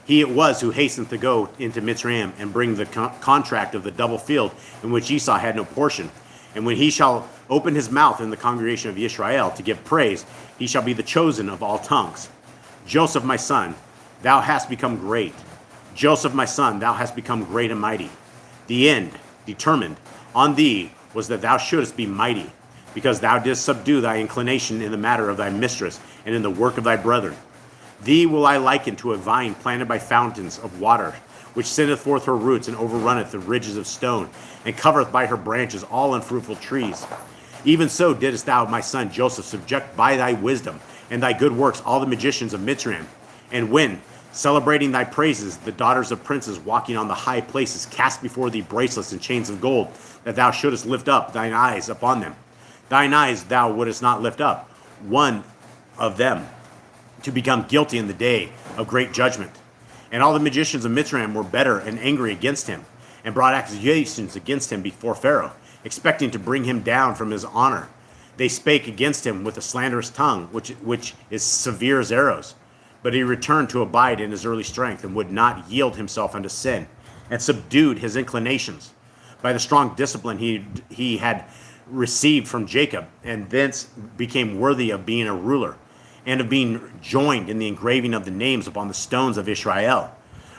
He it was who hastened to go into Mitzrayim and bring the contract of the double field in which Esau had no portion. And when he shall open his mouth in the congregation of Israel to give praise, he shall be the chosen of all tongues. Joseph, my son, thou hast become great. Joseph, my son, thou hast become great and mighty. The end, determined, on thee was that thou shouldest be mighty, because thou didst subdue thy inclination in the matter of thy mistress and in the work of thy brethren. Thee will I liken to a vine planted by fountains of water, which sendeth forth her roots and overrunneth the ridges of stone, and covereth by her branches all unfruitful trees. Even so didst thou, my son Joseph, subject by thy wisdom and thy good works all the magicians of Mitzrayim. And when, celebrating thy praises, the daughters of princes walking on the high places cast before thee bracelets and chains of gold, that thou shouldest lift up thine eyes upon them. Thine eyes thou wouldest not lift up, one of them, to become guilty in the day of great judgment. And all the magicians of Mitzrayim were bitter and angry against him, and brought accusations against him before Pharaoh, expecting to bring him down from his honor. They spake against him with a slanderous tongue, which is severe as arrows. But he returned to abide in his early strength, and would not yield himself unto sin, and subdued his inclinations by the strong discipline he had received from Jacob, and thence became worthy of being a ruler, and of being joined in the engraving of the names upon the stones of Israel.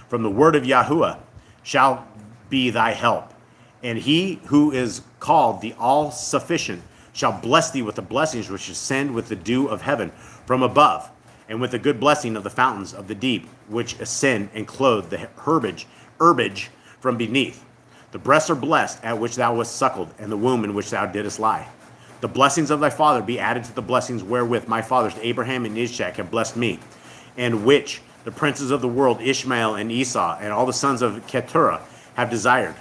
From the word of Yahuwah shall be thy help, and he who is called the all-sufficient shall bless thee with the blessings which ascend with the dew of heaven from above, and with the good blessing of the fountains of the deep, which ascend and clothe the herbage from beneath. The breasts are blessed at which thou wast suckled, and the womb in which thou didst lie. The blessings of thy father be added to the blessings wherewith my fathers Abraham and Isaac have blessed me, and which the princes of the world, Ishmael and Esau, and all the sons of Keturah have desired.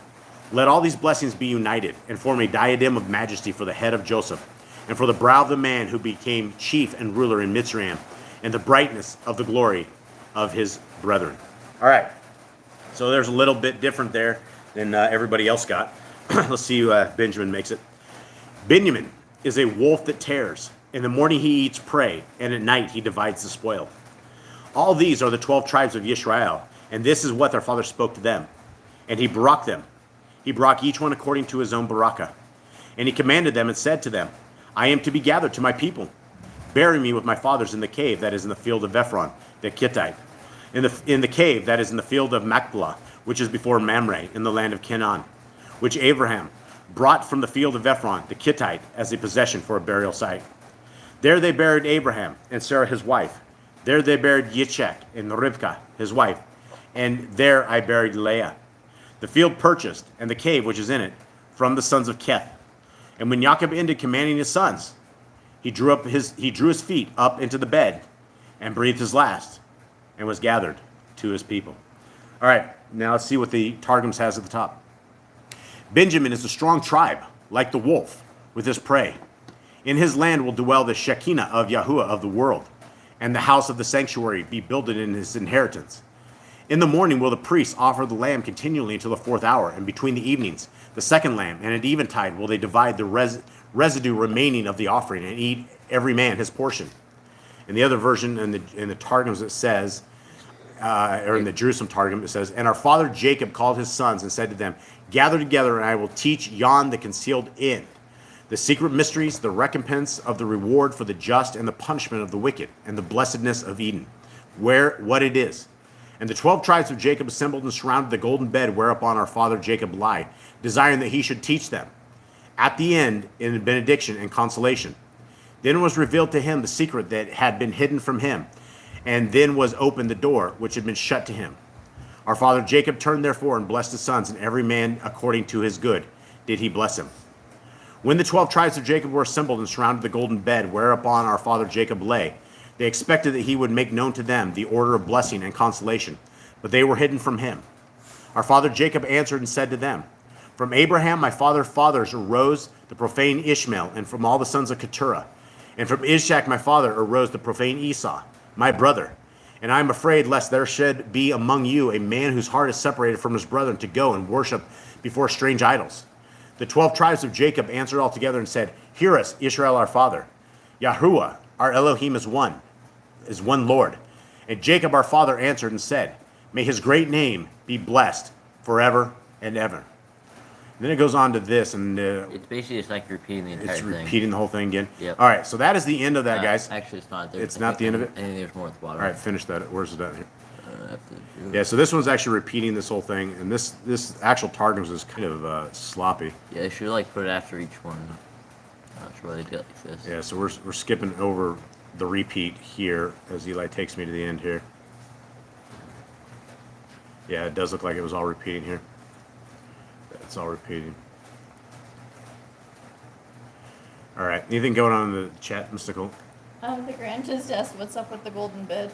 Let all these blessings be united, and form a diadem of majesty for the head of Joseph, and for the brow of the man who became chief and ruler in Mitzrayim, and the brightness of the glory of his brethren. All right. So there's a little bit different there than everybody else got. Let's see who Benjamin makes it. Benjamin is a wolf that tears In the morning he eats prey, and at night he divides the spoil. All these are the 12 tribes of Israel, and this is what their father spoke to them. And he baraked them. He baraked each one according to his own barakah. And he commanded them and said to them, I am to be gathered to my people. Bury me with my fathers in the cave that is in the field of Ephron, the Hittite, in the cave that is in the field of Machpelah, which is before Mamre, in the land of Canaan, which Abraham brought from the field of Ephron, the Hittite, as a possession for a burial site. There they buried Abraham and Sarah his wife. There they buried Yitzchak and Rivkah his wife. And there I buried Leah. The field purchased, and the cave which is in it, from the sons of Keth. And when Jacob ended commanding his sons, he drew his feet up into the bed, and breathed his last, and was gathered to his people. All right, now let's see what the Targum has at the top. Benjamin is a strong tribe, like the wolf, with his prey. In his land will dwell the Shekinah of Yahuwah of the world, and the house of the sanctuary be builded in his inheritance. In the morning will the priests offer the lamb continually until the 4th hour, and between the evenings the second lamb, and at eventide will they divide the residue remaining of the offering, and eat every man his portion. In the other version, in the Targums, it says, or in the Jerusalem Targum, it says, and our father Jacob called his sons and said to them, gather together, and I will teach yon the concealed end, the secret mysteries, the recompense of the reward for the just, and the punishment of the wicked, and the blessedness of Eden, what it is. And the 12 tribes of Jacob assembled and surrounded the golden bed whereupon our father Jacob lay, desiring that he should teach them. At the end, in benediction and consolation. Then was revealed to him the secret that had been hidden from him, and then was opened the door which had been shut to him. Our father Jacob turned therefore and blessed his sons, and every man according to his good did he bless him. When the 12 tribes of Jacob were assembled and surrounded the golden bed whereupon our father Jacob lay, they expected that he would make known to them the order of blessing and consolation, but they were hidden from him. Our father Jacob answered and said to them, from Abraham my fathers arose the profane Ishmael, and from all the sons of Keturah. And from Ishak my father arose the profane Esau, my brother. And I am afraid lest there should be among you a man whose heart is separated from his brethren to go and worship before strange idols. The 12 tribes of Jacob answered all together and said, hear us, Israel our father. Yahuwah, our Elohim is one Lord. And Jacob our father answered and said, may his great name be blessed forever and ever. And then it goes on to this, and It's basically just like repeating the entire it's thing. repeating the whole thing again. Yep. All right, so that is the end of that, guys. Actually, it's not. It's not the end of it? I think there's more at the bottom. All right, finish that. Where's it at here? Have to do- Yeah, so this one's actually repeating this whole thing, and this actual Targums is kind of sloppy. Yeah, they should like put it after each one. I'm not sure why they did it like this. Yeah, so we're skipping over the repeat here as Eli takes me to the end here. Yeah, it does look like it was all repeating here. It's all repeating. All right, anything going on in the chat, Mystical? The Grand just asked what's up with the golden bed.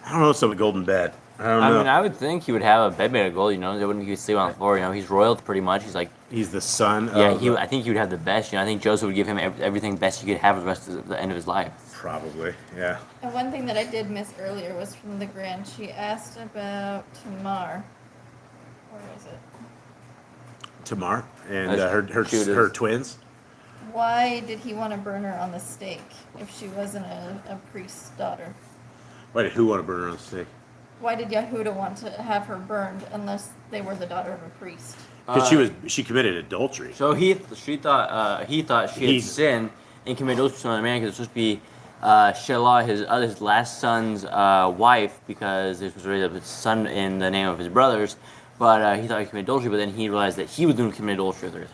I don't know what's up with Golden Bed. I don't know. I mean, I would think he would have a bed made of gold. You know, they wouldn't be sleeping on the floor. You know, he's royal pretty much. He's like, He's the son yeah. of... I think he would have the best. You know, I think Joseph would give him everything best he could have for the rest of the end of his life. Probably, yeah. And one thing that I did miss earlier was from the Grand. She asked about Tamar. Where is it? Tamar and Judas. her twins. Why did he want to burn her on the stake if she wasn't a priest's daughter? Why did who want to burn her on the stake? Why did Yehuda want to have her burned unless they were the daughter of a priest? Because she committed adultery. So he thought she had sinned and committed adultery with another man because it was supposed to be Shelah, his last son's wife, because this was raised up his son in the name of his brothers. But he thought he committed adultery, but then he realized that he was going to commit adultery with her.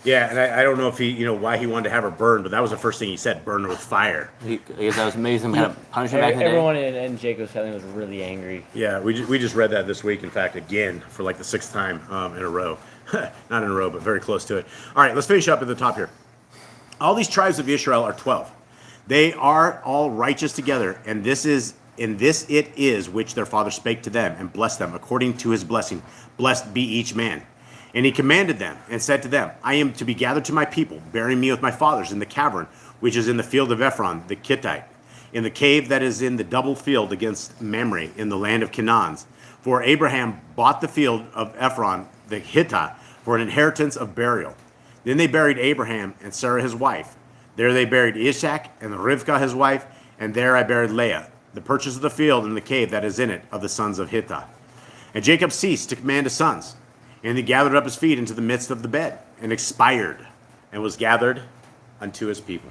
Yeah, and I don't know if he, why he wanted to have her burned, but that was the first thing he said: burn her with fire. I guess that was maybe some kind of punishment back in the day. Everyone in Jacob's family was really angry. Yeah, we just read that this week. In fact, again for like the 6th time in a row, not in a row, but very close to it. All right, let's finish up at the top here. All these tribes of Israel are 12. They are all righteous together, and this it is which their father spake to them and blessed them according to his blessing. Blessed be each man. And he commanded them and said to them, I am to be gathered to my people, bury me with my fathers in the cavern, which is in the field of Ephron, the Hittite, in the cave that is in the double field against Mamre, in the land of Canaan. For Abraham bought the field of Ephron, the Hittite, for an inheritance of burial. Then they buried Abraham and Sarah his wife. There they buried Ishak and Rivkah his wife, and there I buried Leah, the purchase of the field and the cave that is in it of the sons of Hittah. And Jacob ceased to command his sons, and he gathered up his feet into the midst of the bed, and expired, and was gathered unto his people.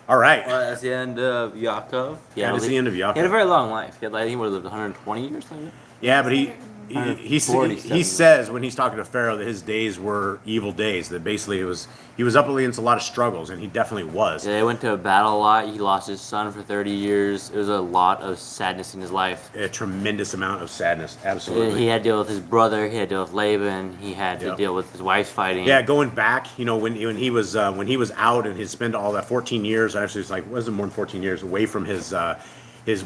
All right. Well, that's the end of Yaakov. That is the end of Yaakov. He had a very long life. He had, I think, he would have lived 120 years. Maybe? Yeah, but he says when he's talking to Pharaoh that his days were evil days. That basically he was up against a lot of struggles, and he definitely was. Yeah, they went to battle a lot. He lost his son for 30 years. It was a lot of sadness in his life. A tremendous amount of sadness, absolutely. He had to deal with his brother. He had to deal with Laban. He had to deal with his wife's fighting. Yeah, going back, when he was out and he spent all that 14 years, actually it's like wasn't more than 14 years away from his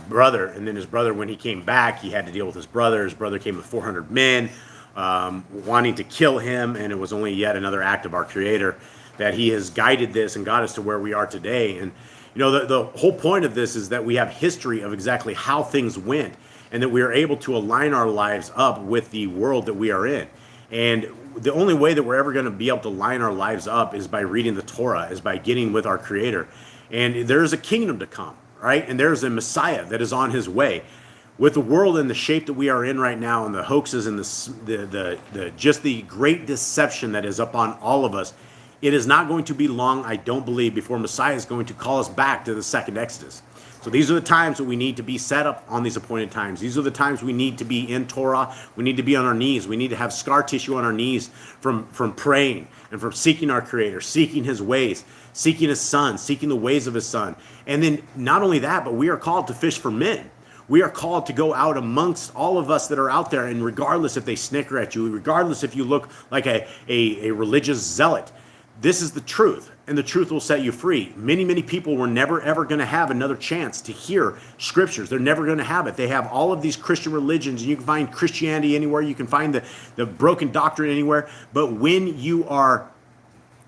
brother, and then his brother, when he came back, he had to deal with his brother. His brother came with 400 men, wanting to kill him, and it was only yet another act of our Creator that He has guided this and got us to where we are today. And the whole point of this is that we have history of exactly how things went, and that we are able to align our lives up with the world that we are in. And the only way that we're ever going to be able to line our lives up is by reading the Torah, is by getting with our Creator. And there is a kingdom to come. Right? And there's a Messiah that is on his way. With the world in the shape that we are in right now, and the hoaxes and the great deception that is upon all of us, it is not going to be long, I don't believe, before Messiah is going to call us back to the second Exodus. So these are the times that we need to be set up on these appointed times. These are the times we need to be in Torah. We need to be on our knees. We need to have scar tissue on our knees from praying and from seeking our Creator, seeking His ways, seeking His Son, seeking the ways of His Son. And then not only that, but we are called to fish for men. We are called to go out amongst all of us that are out there, and regardless if they snicker at you, regardless if you look like a religious zealot, this is the truth, and the truth will set you free. Many, many people were never, ever going to have another chance to hear Scriptures. They're never going to have it. They have all of these Christian religions, and you can find Christianity anywhere. You can find the broken doctrine anywhere. But when you are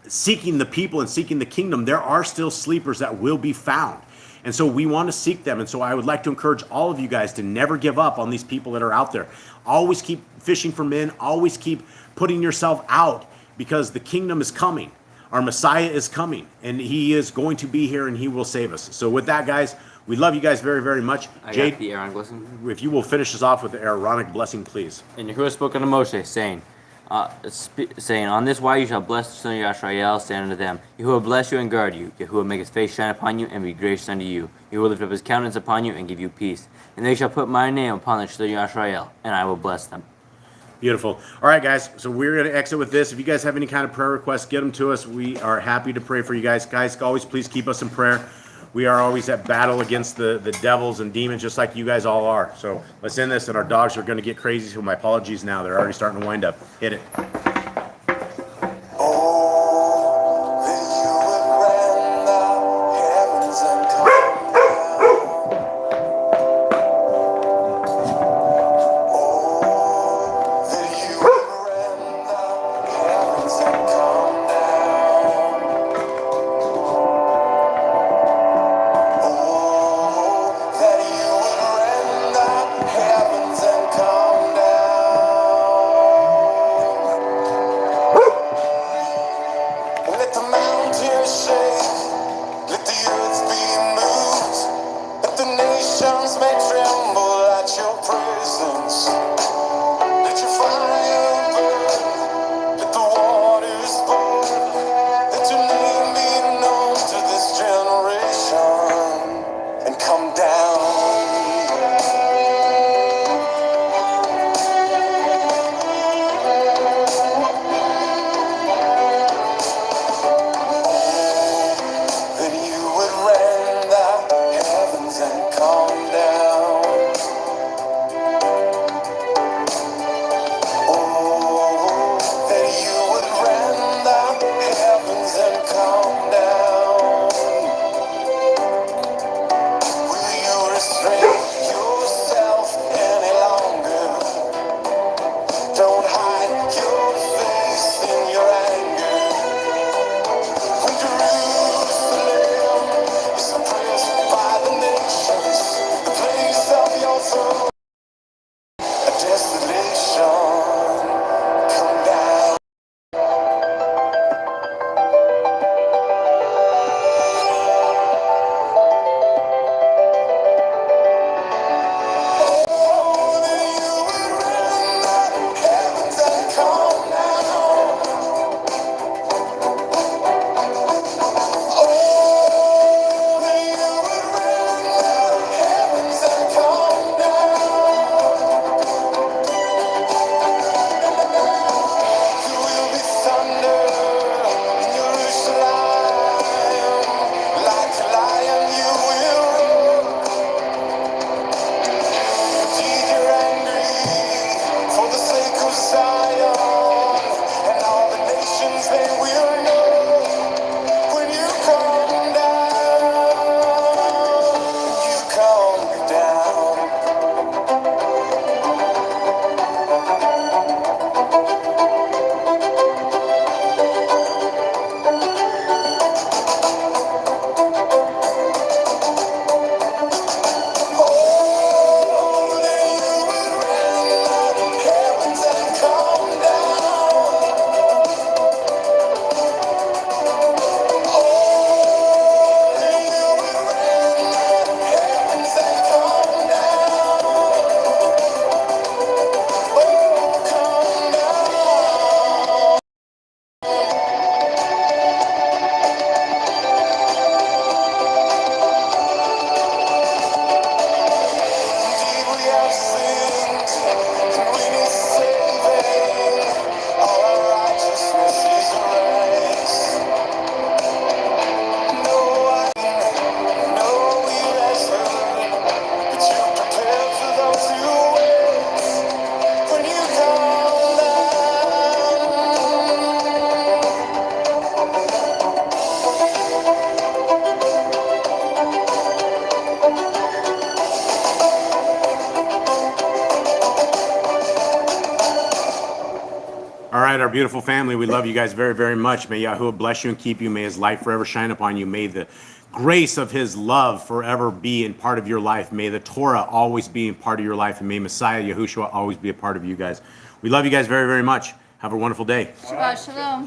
seeking the people and seeking the kingdom, there are still sleepers that will be found. And so we want to seek them. And so I would like to encourage all of you guys to never give up on these people that are out there. Always keep fishing for men. Always keep putting yourself out, because the kingdom is coming. Our Messiah is coming, and He is going to be here, and He will save us. So with that, guys, we love you guys very, very much. I Jade, got the Aaronic blessing. if you will finish us off with the Aaronic blessing, please. And Yahuwah spoke unto Moshe, saying, on this wise you shall bless the son of Yashrael, saying unto them, Yahuwah bless you and guard you. Yahuwah make His face shine upon you and be gracious unto you. Yahuwah lift up His countenance upon you and give you peace. And they shall put my name upon the children of Yashrael, and I will bless them. Beautiful. All right, guys, so we're going to exit with this. If you guys have any kind of prayer requests, get them to us. We are happy to pray for you guys. Guys, always please keep us in prayer. We are always at battle against the devils and demons, just like you guys all are. So let's end this, and our dogs are going to get crazy, so my apologies now. They're already starting to wind up. Hit it. right, our beautiful family, we love you guys very, very much. May Yahuwah bless you and keep you. May his light forever shine upon you. May the grace of his love forever be in part of your life. May the Torah always be in part of your life. And may Messiah Yahushua always be a part of you guys. We love you guys very, very much. Have a wonderful day. Shabbat shalom.